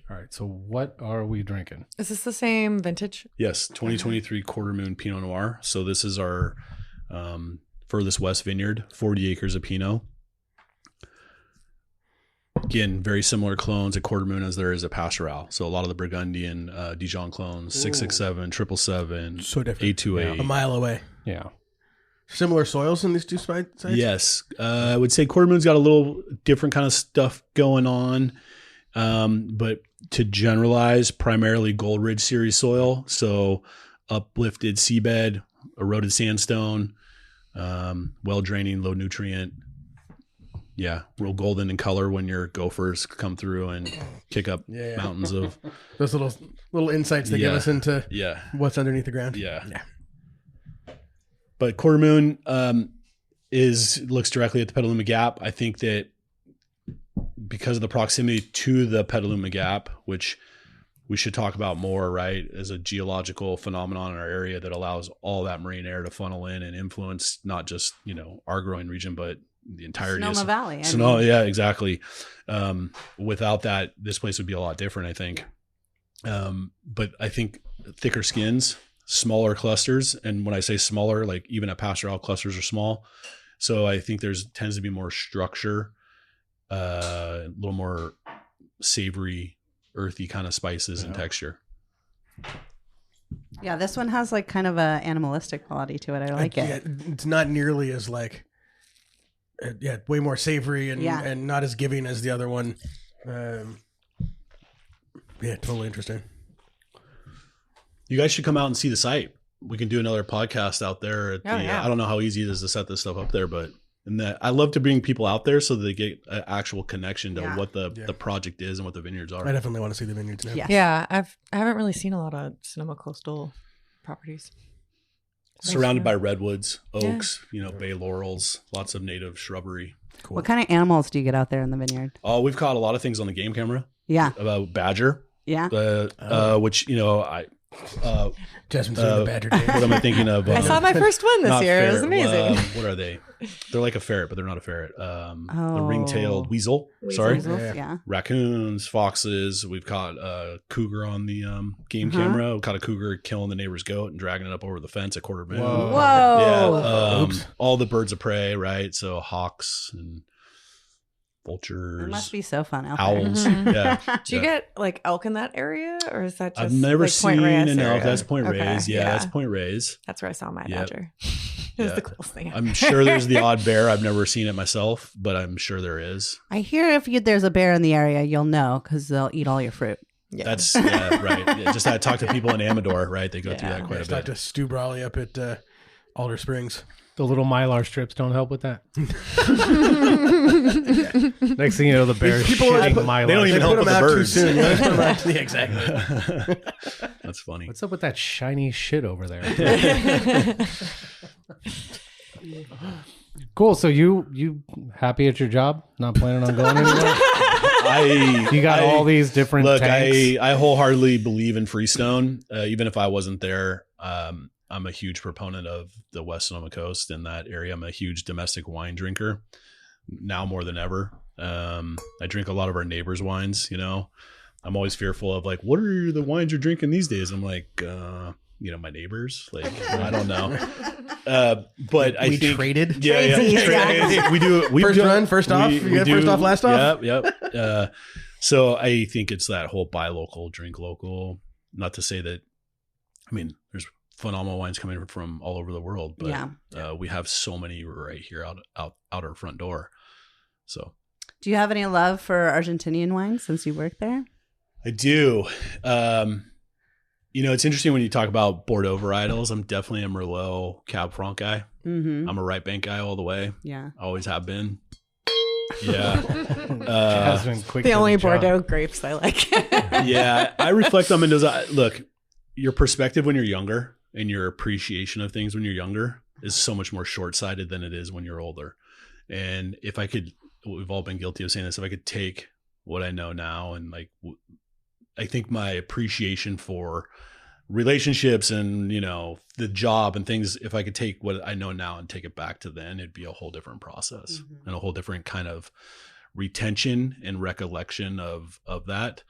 All right. So what are we drinking? Is this the same vintage? Yes, 2023 Quarter Moon Pinot Noir. So this is our furthest west vineyard, 40 acres of Pinot. Again, very similar clones at Quarter Moon as there is at Pastoral. So a lot of the Burgundian Dijon clones, 667, 777, So different. 828. A mile away. Yeah. Similar soils in these two sites? Yes. I would say Quarter Moon's got a little different kind of stuff going on. But to generalize, primarily Gold Ridge series soil. So uplifted seabed, eroded sandstone, well draining, low nutrient. Yeah, real golden in color when your gophers come through and kick up mountains of those little insights that give us into what's underneath the ground. Yeah. But Quarter Moon looks directly at the Petaluma Gap. I think that because of the proximity to the Petaluma Gap, which we should talk about more, right, as a geological phenomenon in our area that allows all that marine air to funnel in and influence not just, our growing region, but the entirety Sonoma of Valley. Sonoma, yeah, exactly. Without that, this place would be a lot different, I think. But I think thicker skins, smaller clusters. And when I say smaller, like even at Pastoral, clusters are small. So I think tends to be more structure, a little more savory, earthy kind of spices and texture. Yeah, this one has like kind of a animalistic quality to it. I like it. It's not nearly as like, way more savory and not as giving as the other one. Totally interesting. You guys should come out and see the site. We can do another podcast out there. I don't know how easy it is to set this stuff up there, but I love to bring people out there so that they get an actual connection to what the project is and what the vineyards are. I definitely want to see the vineyards now. Yeah, I haven't really seen a lot of Sonoma coastal properties. Surrounded by redwoods, oaks, bay laurels, lots of native shrubbery. Cool. What kind of animals do you get out there in the vineyard? Oh, we've caught a lot of things on the game camera. Yeah. About badger. Yeah. Which, Jasmine's doing the badger game. What am I thinking of? I saw my first one this year. It was amazing. What are they? They're like a ferret, but they're not a ferret. The ring-tailed weasel. Weasels, Raccoons, foxes. We've caught a cougar on the game camera. We caught a cougar killing the neighbor's goat and dragging it up over the fence at Quarter Moon. Whoa. Yeah. All the birds of prey, right? So hawks and vultures. It must be so fun out owls. there. Yeah. Do you get like elk in that area, or is that just I've never like seen an elk. That's Point Okay, Reyes. Yeah, that's Point Reyes. That's where I saw my badger. It was the coolest thing ever. I'm sure there's the odd bear. I've never seen it myself, but I'm sure there is. I hear if there's a bear in the area, you'll know because they'll eat all your fruit. Yeah. That's right. Yeah, just I talk to people in Amador, right? They go through that quite a bit. Talk to Stu Brawley up at Alder Springs. The little Mylar strips don't help with that. Next thing you know, the bear's shitting Mylar. They don't even help with the birds. Too soon. Yeah, exactly. That's funny. What's up with that shiny shit over there? Cool. So you happy at your job? Not planning on going anywhere? You got all these different tanks. I wholeheartedly believe in Freestone. Even if I wasn't there, I'm a huge proponent of the West Sonoma Coast in that area. I'm a huge domestic wine drinker now more than ever. I drink a lot of our neighbors' wines. I'm always fearful of like, what are the wines you're drinking these days? I'm like, my neighbors. Like, I don't know. But I think traded. Yeah. We do. First off, last off. Yep. So I think it's that whole buy local, drink local. Not to say that. I mean, there's phenomenal wines coming from all over the world, but we have so many right here out our front door. So Do you have any love for Argentinian wine since you work there? I do. It's interesting when you talk about Bordeaux varietals. I'm definitely a Merlot Cab Franc guy. Mm-hmm. I'm a right bank guy all the way. Yeah. Always have been. Yeah. The only Bordeaux grapes I like. Yeah. I reflect on Mendoza. Look, your perspective when you're younger and your appreciation of things when you're younger is so much more short-sighted than it is when you're older. And if I could, we've all been guilty of saying this, if I could take what I know now and like, I think my appreciation for relationships and, the job and things, if I could take what I know now and take it back to then, it'd be a whole different process and a whole different kind of retention and recollection of that.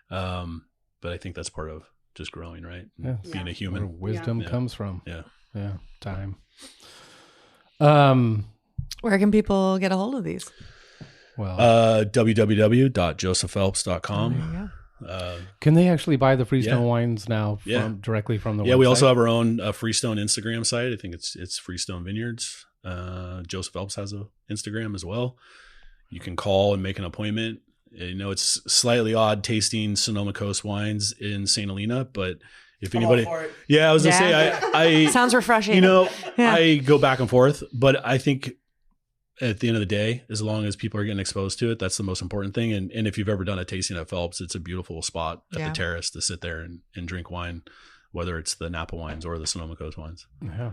But I think that's part of just growing, right? Yeah. Being a human. Where wisdom comes from. Yeah. Yeah. Time. Where can people get a hold of these? Well, www.joseph.phelps.com. Can they actually buy the Freestone wines now directly from the website? Yeah, we also have our own Freestone Instagram site. I think it's Freestone Vineyards. Joseph Phelps has a Instagram as well. You can call and make an appointment. It's slightly odd tasting Sonoma Coast wines in St. Helena, but if anybody, I was gonna say, I sounds refreshing. I go back and forth, but I think at the end of the day, as long as people are getting exposed to it, that's the most important thing. And if you've ever done a tasting at Phelps, it's a beautiful spot at the terrace to sit there and drink wine, whether it's the Napa wines or the Sonoma Coast wines. Yeah.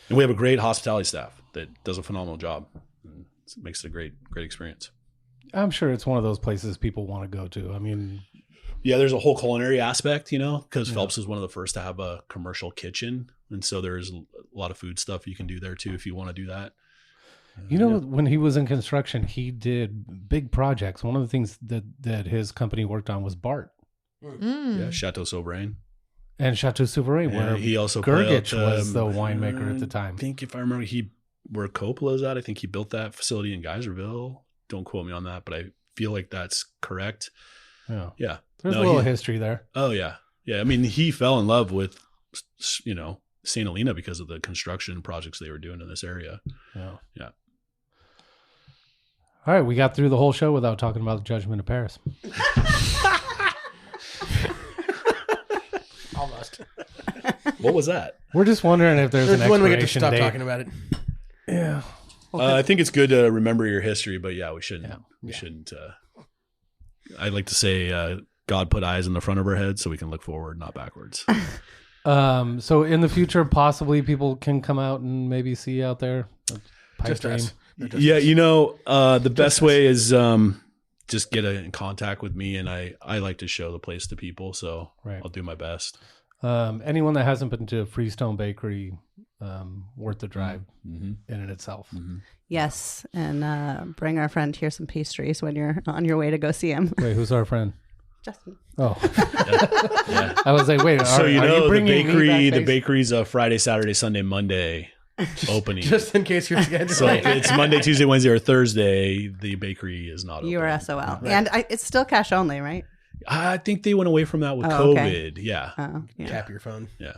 And we have a great hospitality staff that does a phenomenal job. And it makes it a great experience. I'm sure it's one of those places people want to go to. I mean, yeah, there's a whole culinary aspect, because Phelps is one of the first to have a commercial kitchen. And so there's a lot of food stuff you can do there too, if you want to do that. When he was in construction, he did big projects. One of the things that his company worked on was Bart. Yeah, Chateau Souverain. And Chateau Souverain, where he also Gergich was the winemaker at the time. I think if I remember, where Coppola's at, I think he built that facility in Geyserville. Don't quote me on that, but I feel like that's correct. Yeah. Yeah. There's a little history there. Oh, yeah. Yeah. I mean, he fell in love with, St. Helena because of the construction projects they were doing in this area. Yeah. Yeah. All right. We got through the whole show without talking about the Judgment of Paris. Almost. What was that? We're just wondering if there's an expiration when we get to stop date. talking about it. Yeah. I think it's good to remember your history, but we shouldn't. Yeah. We shouldn't. I'd like to say God put eyes in the front of our head so we can look forward, not backwards. So in the future, possibly people can come out and maybe see you out there. Just us. Yeah, the best way is just get in contact with me, and I like to show the place to people, so I'll do my best. Anyone that hasn't been to Freestone Bakery, worth the drive in and itself. Mm-hmm. Yes, and bring our friend here some pastries when you're on your way to go see him. Wait, who's our friend? Justin. Oh, yeah. I was like, wait. So are you bringing the bakery's a Friday, Saturday, Sunday, Monday opening. Just in case you're scheduled. So if it's Monday, Tuesday, Wednesday, or Thursday, the bakery is not open. You are SOL, and it's still cash only, right? I think they went away from that with COVID. Okay. Yeah. Tap your phone. Yeah.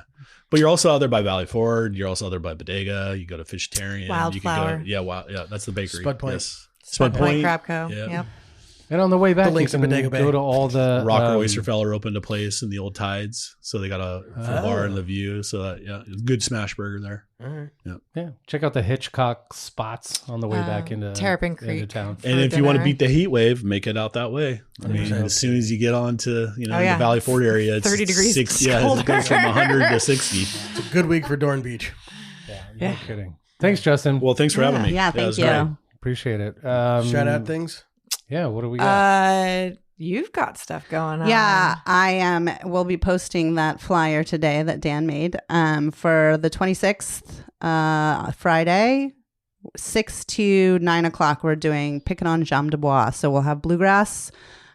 But you're also out there by Valley Ford. You're also out there by Bodega. You go to Vegetarian. Wildflower. You can go, yeah, that's the bakery. Spud Point. Yes. Spud Point Crab Co. Yep. And on the way back, the links you can Bodega Bay. go to all the Rocker Oyster Feller opened a place in the old Tides, so they got a bar in the View. So good smash burger there. All right. Yeah, check out the Hitchcock spots on the way back into Terrapin Creek town. And if you want to beat the heat wave, make it out that way. I mean, as soon as you get on to the Valley Ford area, it's 30 degrees. 60, it goes from 100 to 60. It's a good week for Dorn Beach. No kidding. Thanks, Justin. Well, thanks for having me. Yeah, thank you. Great. Appreciate it. Shout out things. Yeah, what do we got? You've got stuff going on. Yeah, we'll be posting that flyer today that Dan made for the 26th, Friday, 6 to 9 o'clock. We're doing Picking on Jambe de Bois. So we'll have Bluegrass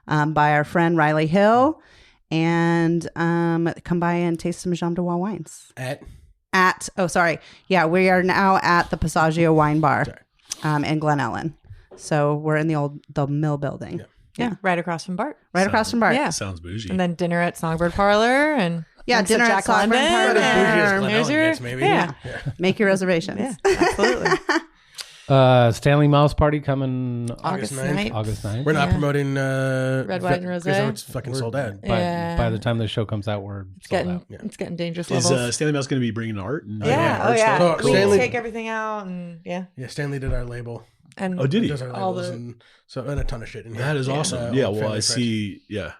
by our friend Riley Hill, and come by and taste some Jambe de Bois wines. We are now at the Passaggio Wine Bar in Glen Ellen. So we're in the Mill building. Yeah, right across from Bart. Across from Bart. Yeah. Sounds bougie. And then dinner at Songbird Parlor and dinner at Songbird Parlor. Not as bougie as Glen Ellen gets, maybe. Yeah. Make your reservations. Yeah, absolutely. Stanley Mouse Party coming August 9th. August 9th. We're not promoting Red, white, and rosé. It's fucking sold out. By the time the show comes out, we're sold out. It's getting dangerous Is levels. Stanley Mouse going to be bringing art? And art stuff? So Cool. we Stanley- take everything out and Yeah, Stanley did our label. And did he? Does our All labels the- and a ton of shit in here. That is awesome. Yeah, Well, family I friends. see. Yeah.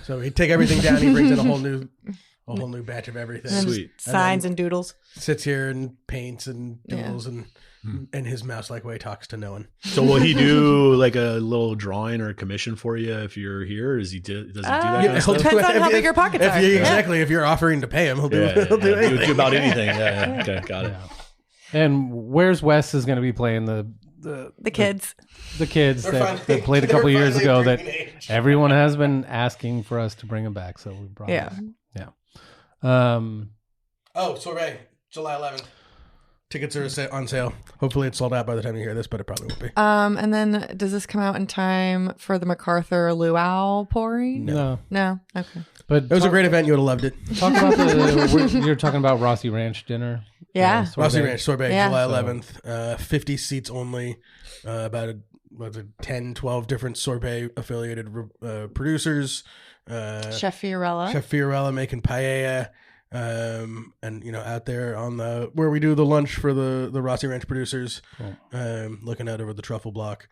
So he take everything down. He brings in a whole new batch of everything. and Sweet. signs and doodles. Sits here and paints and doodles and in his mouse-like way talks to no one. So will he do like a little drawing or a commission for you if you're here? Does he do that kind of stuff? Depends on how big your pockets are. Exactly. If you're offering to pay him, he'll do anything. Do about anything. Yeah. Okay, got it. And Where's Wes is going to be playing the kids. The kids that played a couple of years ago that everyone has been asking for us to bring them back. So we brought them. Yeah. Sorbet, July 11th. Tickets are on sale. Hopefully it's sold out by the time you hear this, but it probably won't be. And then does this come out in time for the MacArthur Luau pouring? No. Okay. But it was a great event. You would have loved it. Talk about you're talking about Rossi Ranch dinner. Yeah. Rossi Ranch Sorbet, Yeah. July 11th. 50 seats only. About 10, 12 different sorbet affiliated producers. Chef Fiorella making paella. And out there on where we do the lunch for the Rossi Ranch producers, looking out over the truffle block.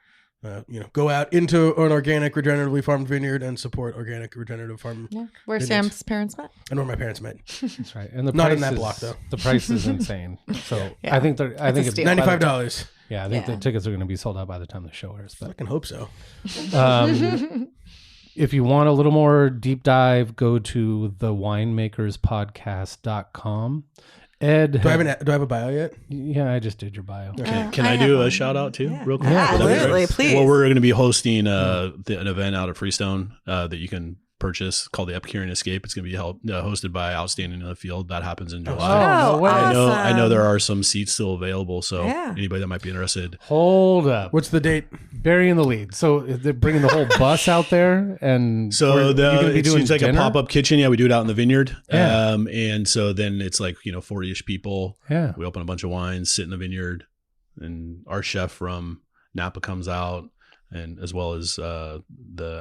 Go out into an organic, regeneratively farmed vineyard and support organic, regenerative farm. Yeah. Where vineyards. Sam's parents met. And where my parents met. That's right. And the not price in that is, block though. The price is insane. So Yeah. I think it's $95. Yeah, I think the tickets are going to be sold out by the time the show airs. But I can hope so. If you want a little more deep dive, go to thewinemakerspodcast.com. Ed, do I have a bio yet? Yeah, I just did your bio. Okay. Can I do a shout out too, real quick? Yeah, absolutely, please. Well, we're going to be hosting an event out at Freestone that you can purchase called the Epicurean Escape. It's going to be hosted by Outstanding in the Field. That happens in July. Oh, way. awesome. I know there are some seats still available, so anybody that might be interested. Hold up. What's the date? Burying the lead. So they're bringing the whole bus out there, and so it's like a pop-up kitchen. Yeah, we do it out in the vineyard. Yeah. And so then it's like 40-ish people. Yeah. We open a bunch of wines, sit in the vineyard, and our chef from Napa comes out. And as well as the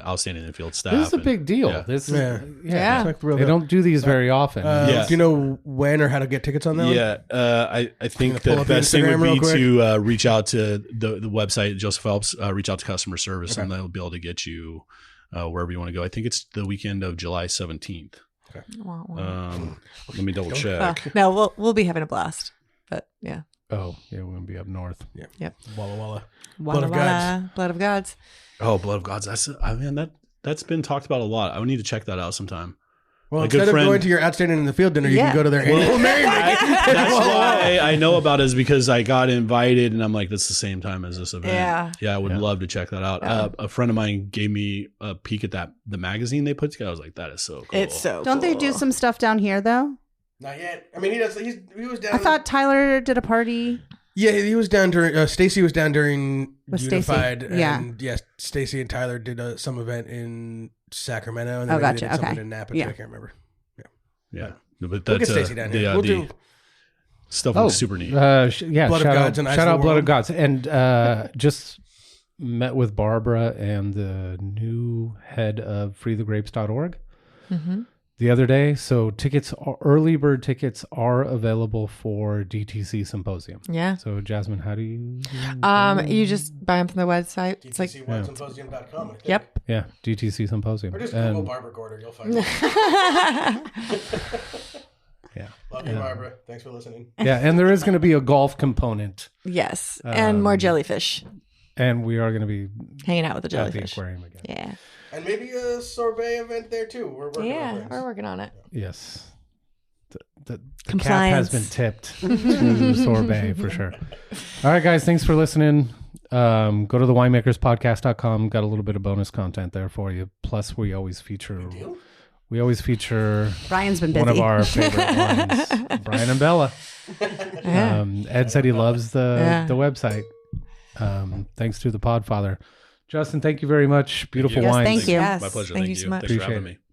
Outstanding in the Field staff. This is a big deal. Yeah. This is, Yeah. It's like the real They deal. don't do these very often. Do you know when or how to get tickets on that one? Yeah, I think pull the up best thing Instagram would real be quick. to reach out to the website, Joseph Phelps, reach out to customer service, and they'll be able to get you wherever you want to go. I think it's the weekend of July 17th. Okay. Let me double check. No, we'll be having a blast. But yeah. Oh, yeah, we're going to be up north. Yeah. Yep. Walla Walla. Blood of Gods. Blood of Gods. Oh, Blood of Gods. That's been talked about a lot. I would need to check that out sometime. Well, My instead good of friend- going to your Outstanding in the Field dinner, you can go to their annual That's why I know about it, is because I got invited and I'm like, that's the same time as this event. Yeah, I would love to check that out. Yeah. A friend of mine gave me a peek at the magazine they put together. I was like, that is so cool. It's so Don't they do some stuff down here though? Not yet. I mean, he was down. I thought Tyler did a party. Yeah, he was down during. Stacy was down during With Unified. Stacey, yeah. And yes, Stacy and Tyler did some event in Sacramento, and then Oh, maybe gotcha. they did something Okay. in Napa. Yeah. Too. I can't remember. Yeah. No, but We'll that's, get Stacy down here. the We'll do stuff looks super neat. Yeah, Blood of Gods and Ice shout of out the Blood World. of Gods. And just met with Barbara and the new head of freethegrapes.org the other day. So early bird tickets are available for DTC Symposium. Yeah. So Jasmine, how do you? You just buy them from the website. It's like, DTCWineSymposium.com. yep. Yeah, DTC Symposium. Or just And- Google Barbara Gorder. You'll find it. yeah. Love you, Barbara. Thanks for listening. Yeah, and there is going to be a golf component, Yes. And more jellyfish. and we are going to be Hanging out with the at the jellyfish. aquarium again. Yeah. And maybe a sorbet event there too. We're working on Yeah. things. We're working on it. Yes. The cap Compliance. has been tipped to sorbet for sure. All right, guys, thanks for listening. Go to the winemakerspodcast.com. Got a little bit of bonus content there for you. Plus, we always feature Brian's been busy. one of our favorite wines, Brian and Bella. Ed said he loves the website. Thanks to the Podfather. Justin, thank you very much. Beautiful Yes, wines. thank you. Yes. My pleasure. Thank Thank you you. so much. Thanks for having Appreciate me.